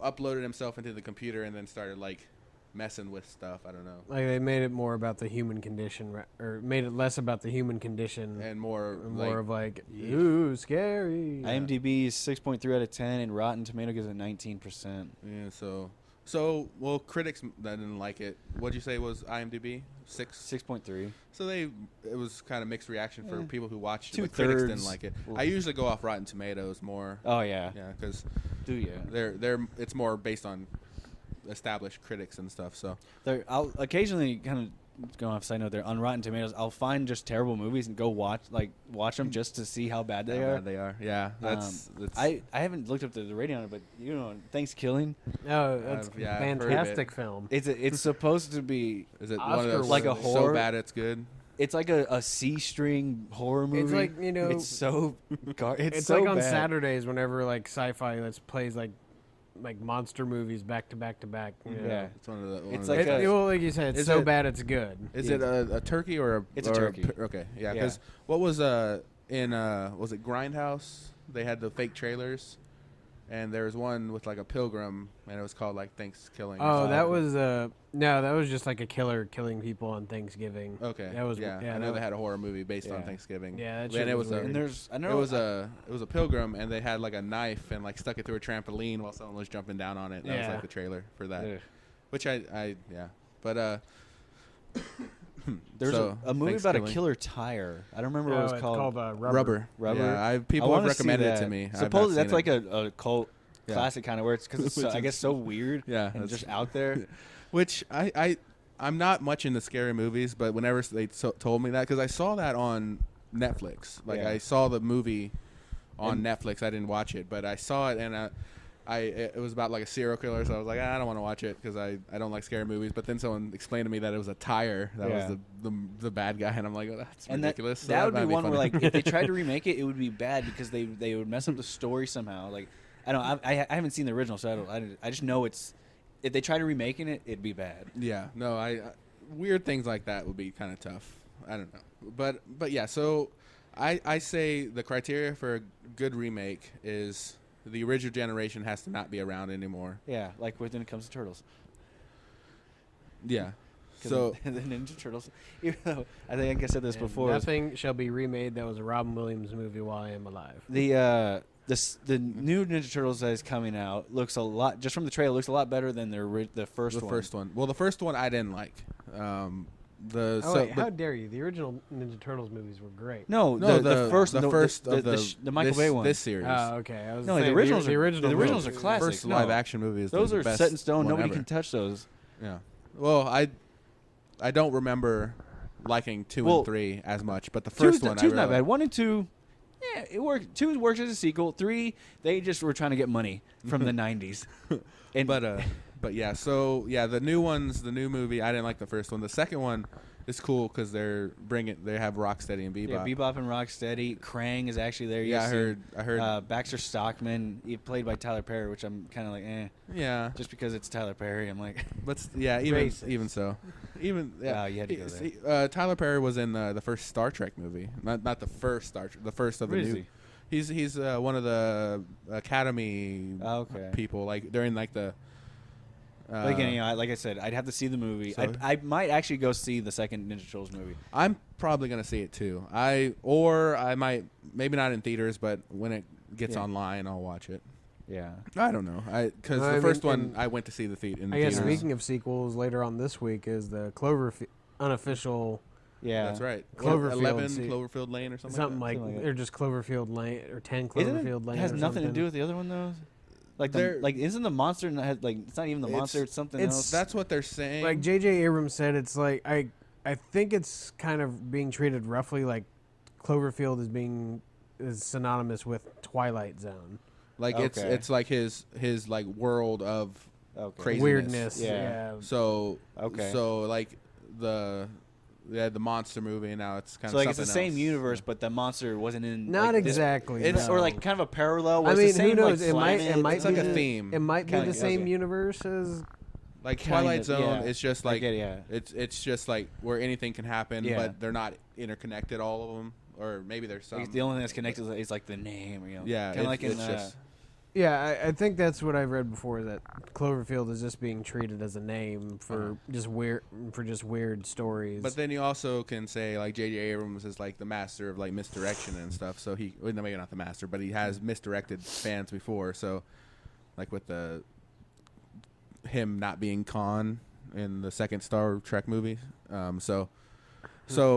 uploaded himself into the computer and then started like messing with stuff. I don't know. Like they made it more about the human condition, or made it less about the human condition And more of like, ooh, scary. IMDb is 6.3 out of 10, and Rotten Tomato gives it 19%. Yeah, well, critics that didn't like it. What'd you say was IMDb? 6.3. So it was kind of mixed reaction for people who watched it. But 2/3. critics didn't like it. I usually go off Rotten Tomatoes more. Oh yeah. Yeah, because Do you? it's more based on established critics and stuff. So I'll occasionally kind of going off side note there on Rotten Tomatoes. I'll find just terrible movies and go watch them just to see how bad they are. Yeah, that's I haven't looked up the rating on it, but Thanksgiving. Oh, that's a yeah, I've heard of it. fantastic film. It's supposed to be. Is it Oscar one of those like a so horror? bad it's good? It's like a C-string horror movie. It's like it's so. it's so like on bad. Saturdays whenever like sci-fi plays like monster movies back to back to back. Yeah. It's one of the. It's one like of the- well, like you said, it's Is so it- bad it's good. Is it a turkey or a? It's a or turkey. Okay, yeah. Yeah. Because what was in was it Grindhouse? They had the fake trailers, and there was one with like a pilgrim, and it was called like Thanksgiving. Oh, that was no, that was just like a killer killing people on Thanksgiving. Okay. That was yeah. I know they had a horror movie based on Thanksgiving. Yeah, that Then shit it was was a. weird. And there's I know It was a pilgrim, and they had like a knife and like stuck it through a trampoline while someone was jumping down on it. That was Yeah. like the trailer for that, Ugh. which I but There's so, a movie about a Thanksgiving. killer tire. I don't remember what it's it was called. Rubber. Rubber. Yeah, I people have wanna see recommended it that. to me. I've not Supposedly that's seen like it. a cult Yeah. classic kind of where it's because it's Which I guess is- so weird Yeah, and that's- just out there. Which I'm not much into scary movies, but whenever they told me that, because I saw that on Netflix. Like, I saw the movie on Netflix. I didn't watch it, but I saw it, and it was about like a serial killer, so I was like, I don't want to watch it because I don't like scary movies. But then someone explained to me that it was a tire that was the bad guy, and I'm like, oh, that's ridiculous. That would be one funny. where, like, if they tried to remake it, it would be bad because they would mess up the story somehow. Like, I haven't seen the original, so I just know it's, if they try to remaking it, it'd be bad. Yeah, no, I weird things like that would be kind of tough. I don't know, but yeah. So I say the criteria for a good remake is the original generation has to not be around anymore. Yeah, like when it comes to Turtles. Yeah. So the Ninja Turtles, even though I think I said this before. Nothing shall be remade that was a Robin Williams movie while I am alive. The new Ninja Turtles that is coming out looks a lot, just from the trailer, looks a lot better than the first one. The first one. Well, the first one I didn't like. How dare you? The original Ninja Turtles movies were great. No, the first of the Michael Bay one. This series. Oh, okay. I was No, saying the originals are classic. classics. First No. live action movie is Those the are best set in stone. one Nobody ever. can touch those. Yeah. Well, I don't remember liking 2 and 3 as much, but the first one I two's really not bad. liked. 1 and 2, yeah, it worked. 2 works as a sequel. 3, they just were trying to get money from the 90s. And But yeah, so yeah, the new movie, I didn't like the first one. The second one is cool because they have Rocksteady and Bebop. yeah, Bebop and Rocksteady. Krang is actually there. Yeah, I heard. Baxter Stockman, played by Tyler Perry, which I'm kind of like, Yeah, just because it's Tyler Perry, I'm like, even so, Wow, you had to go there. Tyler Perry was in the first Star Trek movie, not the first Star Trek, the first of the Where is new. He's one of the Academy okay. people, like during like the. But again, like I said, I'd have to see the movie. So- I might actually go see the second Ninja Turtles movie. I'm probably gonna see it too. I might, maybe not in theaters, but when it gets online, I'll watch it. Yeah. I don't know. Because the first one I went to see in the I guess theaters. speaking of sequels, later on this week is the unofficial. Yeah. That's right. Cloverfield 11 se- Cloverfield Lane or something. Something like like, Something like or just Cloverfield Lane or 10 Isn't Cloverfield Lane. it has or nothing to something. do with the other one though. Like isn't the monster it's not even the monster, it's something it's- else. That's what they're saying. Like J.J. Abrams said, it's like I think it's kind of being treated roughly like Cloverfield is synonymous with Twilight Zone. Like Okay. it's like his like world of craziness. Weirdness. Yeah. Yeah. So Okay. So like the monster movie, and now it's kind So of like it's the something same else. universe, but the monster wasn't in. Not like, this- exactly. it's- no. or like kind of a parallel. I Was mean, the same, who knows? Like, It might It's like be a the- theme. It might be Kinda, the same okay. Like universe as. Kind Twilight of, Zone, yeah. it's just I like get it, yeah. it's just like where anything can happen, Yeah. but they're not interconnected, all of them, or maybe there's some. Like, the only thing that's connected is like the name. Yeah, Kind of like in. it's just Yeah, I think that's what I've read before. That Cloverfield is just being treated as a name for just weird stories. But then you also can say like J.J. Abrams is like the master of like misdirection and stuff. So well, no, maybe not the master, but he has misdirected fans before. So like with him not being Khan in the second Star Trek movie. So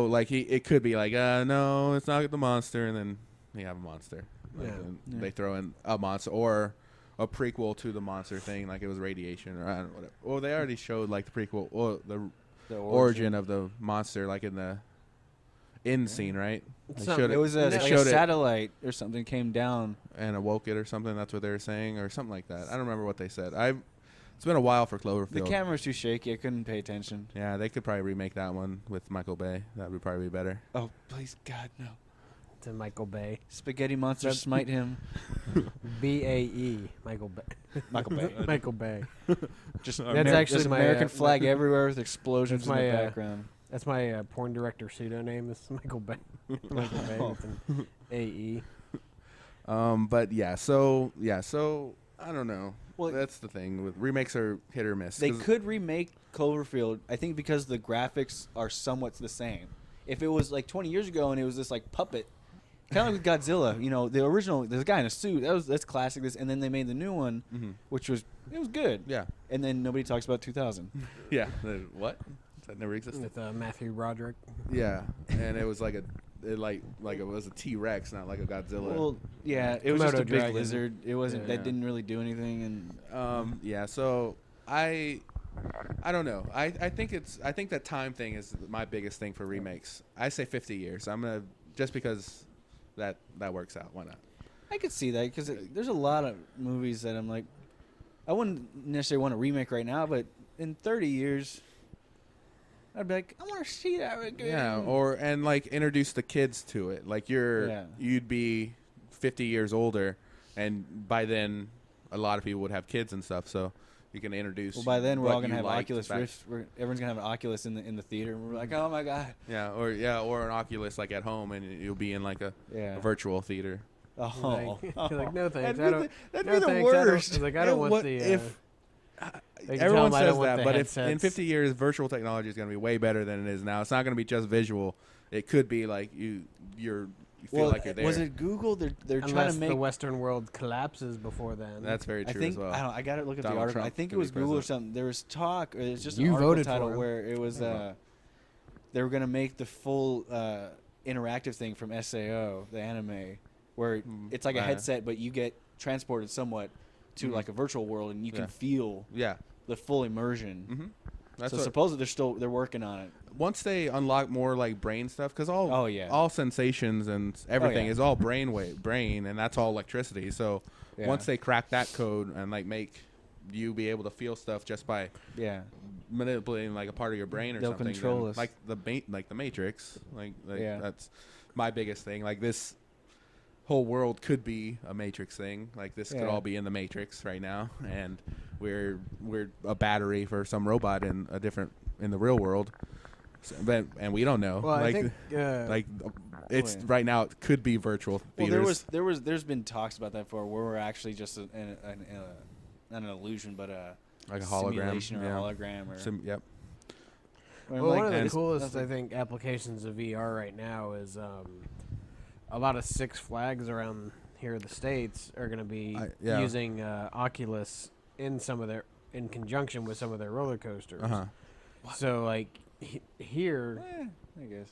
like it could be like no, it's not the monster, and then you have a monster. Like, Yeah. and they throw in a monster or a prequel to the monster thing, like it was Radiation or I don't know whatever. Well, they already showed like the prequel or the origin of the monster, like in the end scene, right? They Something- It was They like showed a it satellite or something came down. and awoke it or something. That's what they were saying, or something like that. I don't remember what they said. It's been a while for Cloverfield. The camera's too shaky. I couldn't pay attention. Yeah, they could probably remake that one with Michael Bay. That would probably be better. Oh, please, God, no. to Michael Bay. Spaghetti monster smite him. BAE. Michael Bay. Michael Bay. Michael Bay. Just That's actually just my, American uh, flag everywhere with explosions that's in the my, background. That's my porn director pseudonym. Is Michael Bay. Michael Bay with an AE. But so I don't know. Well, That's the thing with remakes are hit or miss. They 'Cause could remake Cloverfield, I think, because the graphics are somewhat the same. If it was like 20 years ago and it was this like puppet, kind of like with Godzilla, the original, there's a guy in a suit. That's classic. And then they made the new one, which was good. Yeah. And then nobody talks about 2000. Yeah. What? That never existed. With Matthew Broderick. Yeah, and it was like it was a T-Rex, not like a Godzilla. Well, yeah, it was just a Komodo big dragon. lizard. It wasn't Yeah. that didn't really do anything. And Yeah, so I I don't know. I think that time thing is my biggest thing for remakes. I say 50 years. I'm gonna just because that works out. Why not? I could see that because there's a lot of movies that I'm like, I wouldn't necessarily want to remake right now, but in 30 years, I'd be like, I want to see that again. Yeah, and like introduce the kids to it. Like you'd be 50 years older, and by then, a lot of people would have kids and stuff. So you can introduce. Well, by then we're all gonna have Oculus Rift. Everyone's gonna have an Oculus in the theater, and we're like, oh my god. Yeah, or an Oculus like at home, and you'll be in like a virtual theater. Oh, You're like, no thanks. that'd no be the thanks, worst. I don't want the. Everyone says that, but if in 50 years, virtual technology is going to be way better than it is now. It's not going to be just visual. It could be like you feel like you're there. Was it Google? They're trying to make the Western world collapses before then. That's very true as well. I got to look at Donald the article. Trump I think it could was be Google or president. something. There was talk, or it's just You an article voted for title him. where it was they were going to make the full interactive thing from SAO, the anime, where it's like a headset, but you get transported somewhat to like a virtual world, and you can feel the full immersion. So supposedly they're working on it. Once they unlock more like brain stuff, because all sensations and everything is all brain, and that's all electricity. So once they crack that code and like make you be able to feel stuff just by manipulating like a part of your brain or They'll something, control us. like the Matrix, like that's my biggest thing. Like this whole world could be a Matrix thing. Like this could all be in the Matrix right now, and we're a battery for some robot in the real world. So, and we don't know. Well, like, I think it's right now. It could be virtual theaters. Well, there's been talks about that before, where we're actually just not an illusion, but like a hologram, simulation or a hologram, or yep. Well, one of the coolest I think applications of VR right now is a lot of Six Flags around here in the States are going to be using Oculus in conjunction with some of their roller coasters. So like here, I guess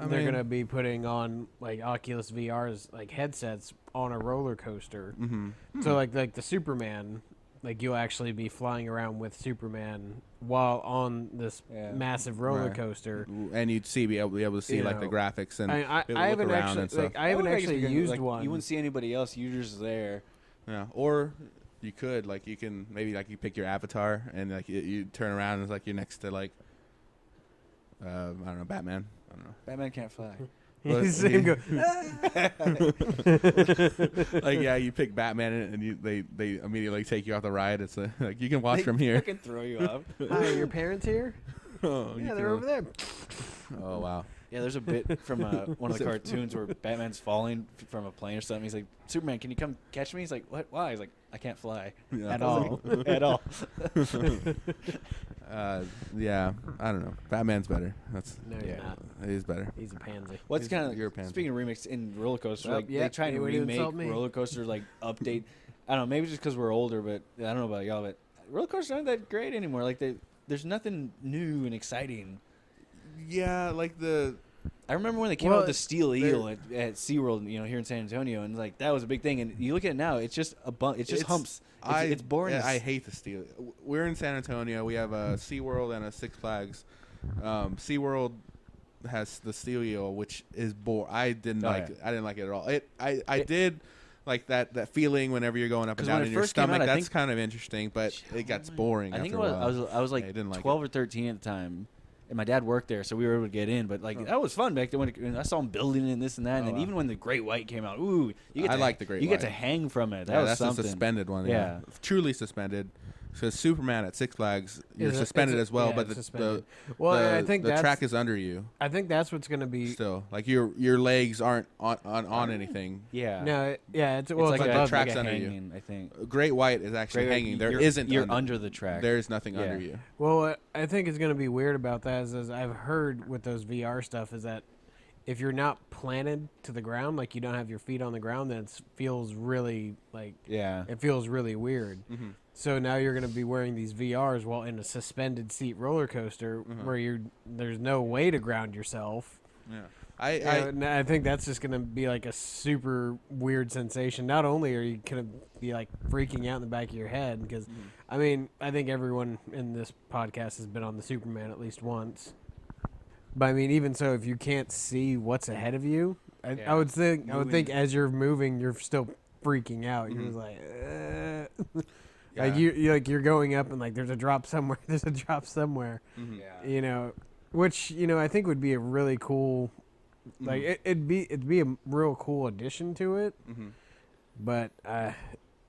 they're going to be putting on like Oculus VR's like headsets on a roller coaster. So like the Superman, like you'll actually be flying around with Superman while on this massive roller coaster, and you'd be able to see like the graphics and I haven't actually used one. You wouldn't see anybody else. You're just there. Yeah, or you could you can maybe like you pick your avatar and like you turn around and it's like you're next to like I don't know, Batman. I don't know. Batman can't fly. Like you pick Batman and they immediately take you off the ride. It's like you can watch from here. They can throw you off. Hi, your parents here? Yeah, they're over there. Oh wow. Yeah, there's a bit from one of the cartoons where Batman's falling from a plane or something. He's like, Superman, can you come catch me? He's like, what? Why? He's like, I can't fly at all. At all. Yeah, I don't know. Batman's better. No, he's not. He's better. He's a pansy. What's kind of you're a pansy. Speaking of remakes in roller coaster, Well, they try to remake me. roller coaster, like update. I don't know, maybe just because we're older, but I don't know about y'all, but roller coasters aren't that great anymore. Like there's nothing new and exciting. Yeah, like I remember when they came out with the Steel Eel at SeaWorld, here in San Antonio, and like that was a big thing. And you look at it now, it's just it's just humps. It's boring. I hate the Steel. We're in San Antonio. We have a SeaWorld and a Six Flags. SeaWorld has the Steel Eel, which is boring. I didn't like it at all. I did like that feeling whenever you're going up and down in your stomach. That's kind of interesting, but it gets boring. I think after a while. I was like 12 or 13 at the time. And my dad worked there, so we were able to get in. But that was fun back then when I saw him building and this and that. And then even when the Great White came out, I like the Great White. You get to hang from it. That's something. The suspended one. Yeah, truly suspended. Because Superman at Six Flags, you're suspended as well, but I think the track is under you. I think that's what's going to be still like your legs aren't on anything. Yeah. No. It's like the track's like under hanging, you. I think Great White is actually hanging. There isn't. You're under the track. There is nothing under you. Well, what I think is going to be weird about that is I've heard with those VR stuff is that if you're not planted to the ground, like you don't have your feet on the ground, then it feels really it feels really weird. Mm-hmm. So now you're going to be wearing these VRs while in a suspended seat roller coaster where there's no way to ground yourself. Yeah. I think that's just gonna be like a super weird sensation. Not only are you gonna be like freaking out in the back of your head, because I mean, I think everyone in this podcast has been on the Superman at least once. But I mean, even so, if you can't see what's ahead of you, I would think as you're moving, you're still freaking out. You're just like, like you're going up and like there's a drop somewhere. There's a drop somewhere. You know, which I think would be a really cool. Like it'd be a real cool addition to it, but I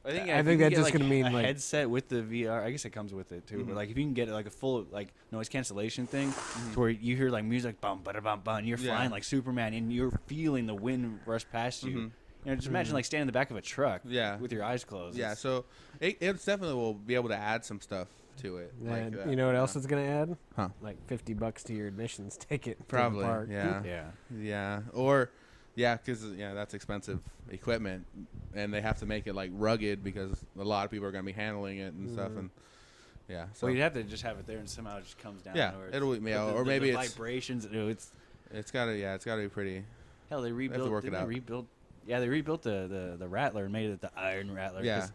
think that's just gonna mean a like headset with the VR. I guess it comes with it too. But like if you can get like a full like noise cancellation thing, to where you hear like music bum ba bum bum, and you're flying like Superman, and you're feeling the wind rush past you. You know, just imagine like standing in the back of a truck, with your eyes closed. Yeah, so it definitely will be able to add some stuff to it. like you know what else it's gonna add? Like $50 to your admissions ticket. Probably. To the park. Yeah. Or because that's expensive equipment, and they have to make it like rugged because a lot of people are gonna be handling it and stuff, and so well, you'd have to just have it there and somehow it just comes down. Yeah, or it'll or maybe the it's vibrations. It's gotta be pretty. Hell, they rebuilt. Have to work it out. They rebuilt the Rattler and made it the Iron Rattler. Yeah.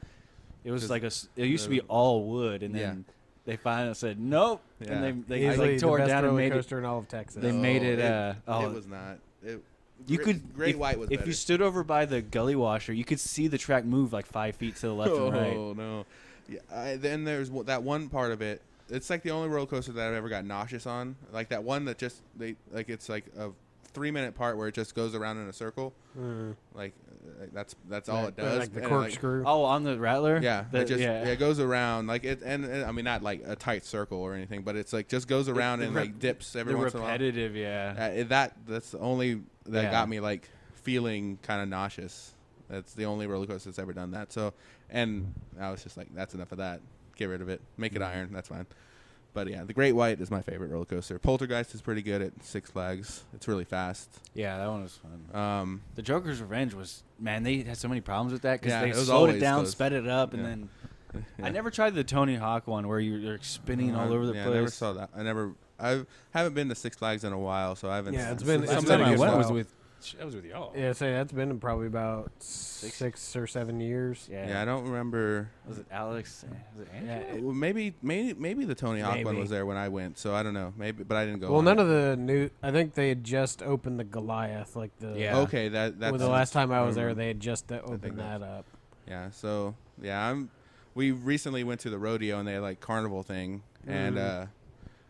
It was like it used to be all wood, and then they finally said nope, and they Easily like tore the it best down and roller made coaster in all of Texas. They made it. It was not. Great White was better. If you stood over by the gully washer, you could see the track move like 5 feet to the left and right. Oh no! Yeah, then there's that one part of it. It's like the only roller coaster that I've ever got nauseous on. Like that one that just it's like a 3-minute part where it just goes around in a circle. Like that's all it does. Like the corkscrew. On the Rattler. Yeah, it goes around like it, and I mean not like a tight circle or anything, but it's like just goes around and like dips every once in a while. Repetitive, that's the only that got me like feeling kind of nauseous. That's the only roller coaster that's ever done that. So, and I was just like, that's enough of that. Get rid of it. Make it iron. That's fine. But yeah, the Great White is my favorite roller coaster. Poltergeist is pretty good at Six Flags. It's really fast. Yeah, that one was fun. The Joker's Revenge was, man, they had so many problems with that because Yeah, they it was slowed it always down, close. sped it up, and then I never tried the Tony Hawk one where you're spinning all over the place. I never saw that. I haven't been to Six Flags in a while, so I haven't. Yeah, it's been. Last It's time been I a went while. was with y'all. Yeah, so that's been probably about 6 or 7 years. Yeah, I don't remember. Was it Alex? Was it Andrew? Yeah, Well, maybe the Tony Hawk one Maybe. was there when I went, so I don't know. Maybe, but I didn't go. well, on none it. of the new. I think they had just opened the Goliath, like the. Yeah. Okay, that's Well, the last time I was there, remember. they had just opened that up. Yeah, so we recently went to the rodeo and they had like carnival thing, and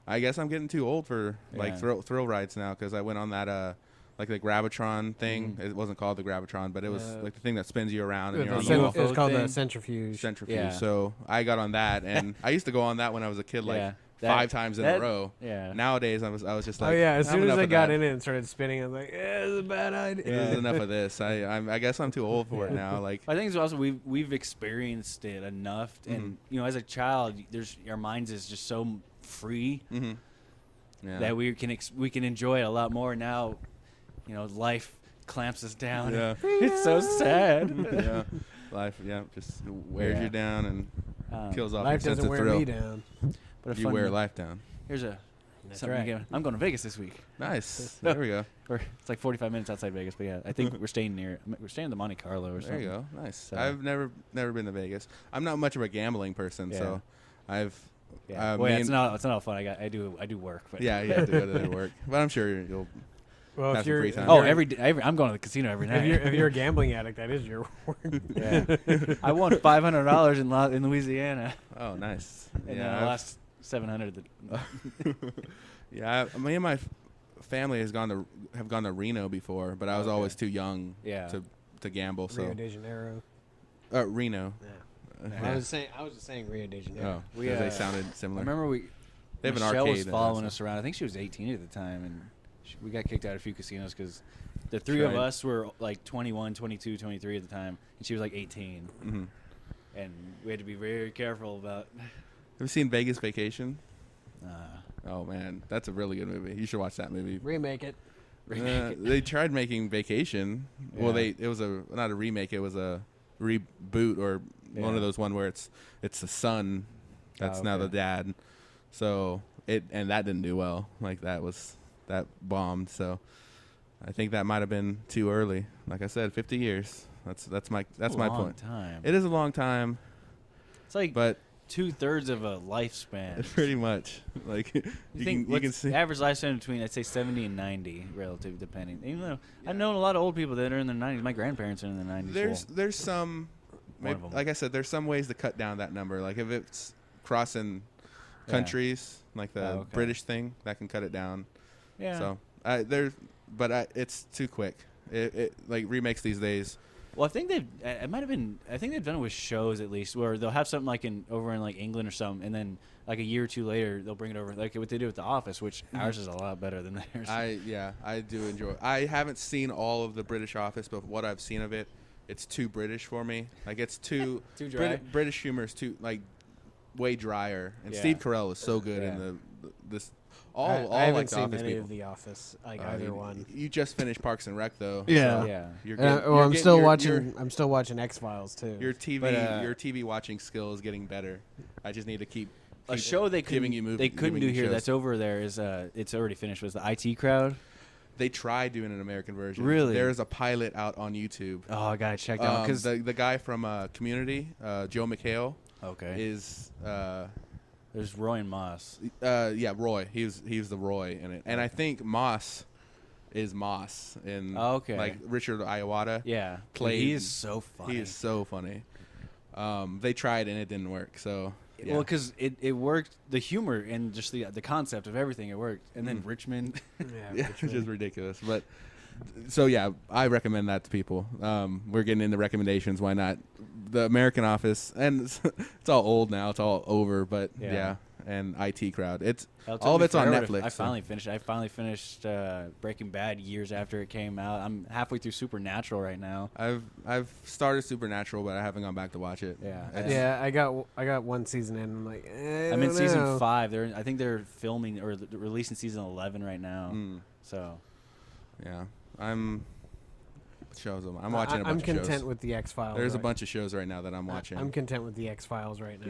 I guess I'm getting too old for like thrill rides now because I went on that like the Gravitron thing. It wasn't called the Gravitron, but it was like the thing that spins you around and you're on the UFO It was called the thing? centrifuge. centrifuge. Yeah. So I got on that, and I used to go on that when I was a kid, like Yeah. 5 times in a row. Yeah. Nowadays, I was just like, Oh yeah! As "Have soon as enough I of got that. in it and started spinning, I was like, "Yeah, it's a bad idea." This is enough of this. I guess I'm too old for it now. Like, I think it's also we've experienced it enough, and as a child, our minds is just so free that we can enjoy it a lot more. Now, life clamps us down. Yeah. It's so sad. yeah, life, just wears you down and kills off Life your sense doesn't of wear thrill. me down. But You wear life down. Here's That's something right. again. I'm going to Vegas this week. Nice. There we go. It's like 45 minutes outside Vegas, but yeah, I think we're staying in the Monte Carlo or There something. you go. Nice. So- I've never been to Vegas. I'm not much of a gambling person, so I've. Yeah. me it's and- not fun. I do work. But Yeah, you have to go to their work, but I'm sure you'll. Well, Have if some you're free time. Oh, I'm going to the casino every night. if you're a gambling addict, that is your work. Yeah. I won $500 in Louisiana, Oh, nice. and then I lost $700. Yeah, me and my family have gone to Reno before, but I was always too young Yeah. to gamble. So Rio de Janeiro. Reno. I was just saying Rio de Janeiro. Oh, because they sounded I similar. remember They have an Michelle arcade was that following does us around. I think she was 18 at the time, and we got kicked out of a few casinos because the three of Tried. us were like 21, 22, 23 at the time, and she was like 18. Mm-hmm. And we had to be very careful about. Have you seen Vegas Vacation? Uh, Oh man, that's a really good movie. You should watch that movie. Remake it. They tried making Vacation. Yeah. Well, it was not a remake. It was a reboot or one of those one where it's the son that's now okay. the dad. So that didn't do well. Like that bombed. So I think that might have been too early. Like I said, 50 years. That's my point. Time. It is a long time, It's like but 2/3 of a lifespan. pretty much like you can see. The average lifespan between I'd say 70 and 90, relative depending. Even though I've known a lot of old people that are in their 90s. My grandparents are in their 90s. There's some, One of 'em. like I said, there's some ways to cut down that number. Like if it's crossing countries, like the British thing, that can cut it down. Yeah. So it's too quick. It like remakes these days. Well, I think it might have been. I think they've done it with shows at least, where they'll have something like over in like England or something, and then like a year or two later they'll bring it over, like what they do with The Office, which ours is a lot better than theirs. I do enjoy. I haven't seen all of the British Office, but what I've seen of it, it's too British for me. Like it's too Too dry? British humor is too like way drier. And Yeah. Steve Carell is so good in this. I All haven't like the seen Office any people. of The Office, like either one. You just finished Parks and Rec though. Yeah. So Yeah. You're And getting, I'm still watching. I'm still watching X-Files too. Your TV But, your TV watching skill is getting better. I just need to keep A show they giving couldn't you they couldn't giving do you here shows. that's over there is it's already finished, was the IT Crowd. They tried doing an American version. Really? There's a pilot out on YouTube. Oh, I gotta check that out because the guy from Community, Joe McHale, okay, is there's Roy and Moss. Roy. He was the Roy in it, and I think Moss is Moss in like Richard Iowata. Yeah, played. he is so funny. He is so funny. They tried and it didn't work. So yeah. Well, because it worked, the humor and just the concept of everything, it worked. And then Richmond. yeah, which is ridiculous. But so yeah, I recommend that to people. We're getting into recommendations. Why not? The American Office, and it's all old now. It's all over. But yeah, and IT Crowd. It's all of it's on Netflix. I finally finished. I finally finished Breaking Bad years after it came out. I'm halfway through Supernatural right now. I've started Supernatural, but I haven't gone back to watch it. Yeah. I got one season in. I'm like, I'm in season 5. I think they're filming or releasing season 11 right now. So yeah, I'm watching a bunch I'm of content shows. with the X-Files. There's a bunch of shows right now that I'm watching. I'm content with the X-Files right now.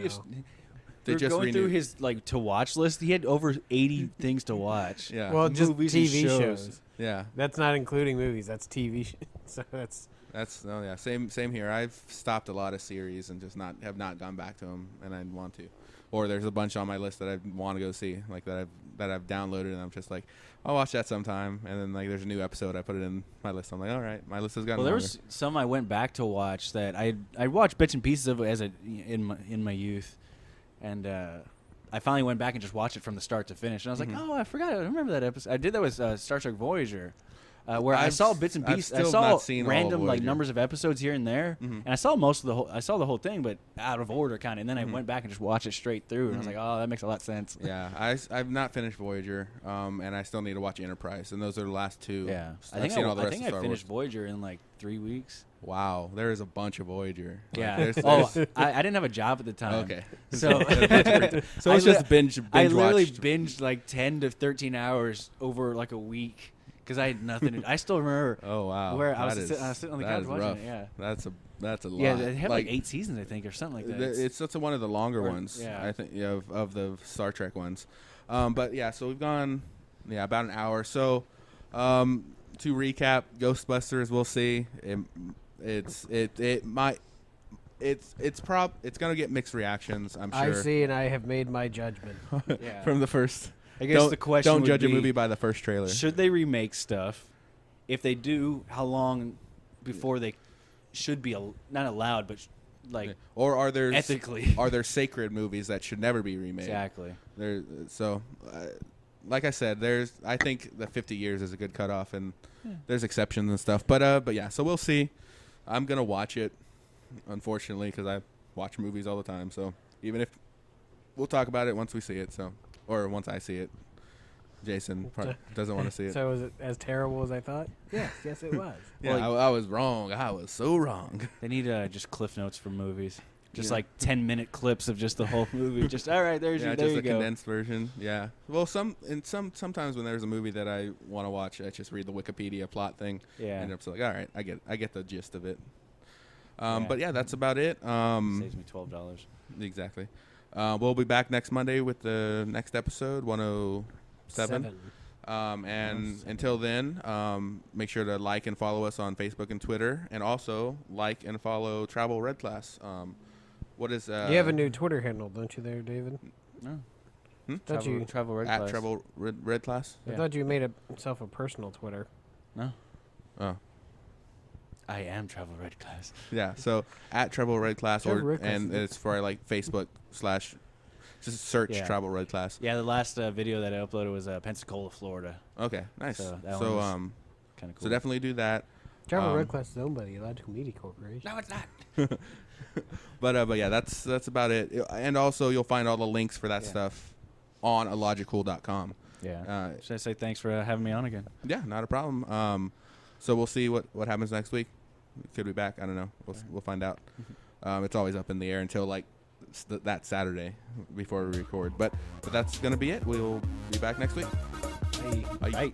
They just going through renewed. his like to watch list. He had over 80 things to watch. Yeah. Well, just Movies and TV shows. shows. Yeah. That's not including movies. That's TV. So that's Same here. I've stopped a lot of series and just have not gone back to them, and I want to. Or there's a bunch on my list that I want to go see, like that I've downloaded, and I'm just like, I'll watch that sometime. And then like there's a new episode, I put it in my list. I'm like, all right, my list has gotten Well, there longer. was some I went back to watch that I watched bits and pieces of it in my youth, and I finally went back and just watched it from the start to finish. And I was like, oh, I forgot. I remember that episode. I did that with Star Trek Voyager. Where I saw bits and pieces. I saw random like numbers of episodes here and there, and I saw I saw the whole thing, but out of order kind of. And then I went back and just watched it straight through, and I was like, oh, that makes a lot of sense. Yeah, I've not finished Voyager, and I still need to watch Enterprise, and those are the last two. Yeah, I've seen all the rest I think of Star I finished Wars. Voyager in like 3 weeks. Wow, there is a bunch of Voyager. Yeah. I didn't have a job at the time. Okay. So So it's just binge I literally watched. binged like 10 to 13 hours over like a week because I had nothing. I still remember. Oh wow, Where I was sitting on the that couch is watching rough. it. Yeah. That's a lot. Yeah, they have like 8 seasons, I think, or something like that. It's one of the longer ones. yeah. I think of the Star Trek ones. But yeah, so we've gone about an hour. So to recap, Ghostbusters, we'll see. It's gonna get mixed reactions. I'm sure. I see, and I have made my judgment. Yeah. From the first. I guess the question Don't would judge a be, movie by the first trailer. Should they remake stuff? If they do, how long before they should be not allowed, but like or are there ethically are there sacred movies that should never be remade? Exactly. Like I said, I think the 50 years is a good cutoff, and there's exceptions and stuff. But yeah, so we'll see. I'm gonna watch it, unfortunately, because I watch movies all the time. So even if we'll talk about it once we see it, or once I see it. Jason doesn't want to see it. So was it as terrible as I thought? Yes, it was. Yeah, Well, I was wrong. I was so wrong. They need just cliff notes for movies. Just like 10-minute clips of just the whole movie. Just all right, there just you a go. condensed version. Yeah. Well, sometimes when there's a movie that I want to watch, I just read the Wikipedia plot thing. Yeah. And it's like, all right, I get the gist of it. But yeah, that's about it. Saves me $12. Exactly. We'll be back next Monday with the next episode, 107. And until then, make sure to like and follow us on Facebook and Twitter, and also like and follow Travel Red Class. What is? You have a new Twitter handle, don't you, there, David? No. Travel Red at Class. Travel Red Class? I thought you made yourself a personal Twitter. No. Oh. I am Travel Red Class. Yeah, so at Travel Red Class, Travel Red Class and it's for like Facebook / just search Yeah. Travel Red Class. Yeah, the last video that I uploaded was Pensacola, Florida. Okay, nice. So that So one kind of cool. so definitely do that. Travel Red Class is owned by the Atlantic Media Corporation. No, it's not. But yeah, that's about it. And also you'll find all the links for that stuff on illogicool.com. Yeah. Should I say thanks for having me on again? Yeah, not a problem. So we'll see what happens next week. Could be back. I don't know. We'll find out. It's always up in the air until like that Saturday before we record. But that's gonna be it. We'll be back next week. Bye. Bye.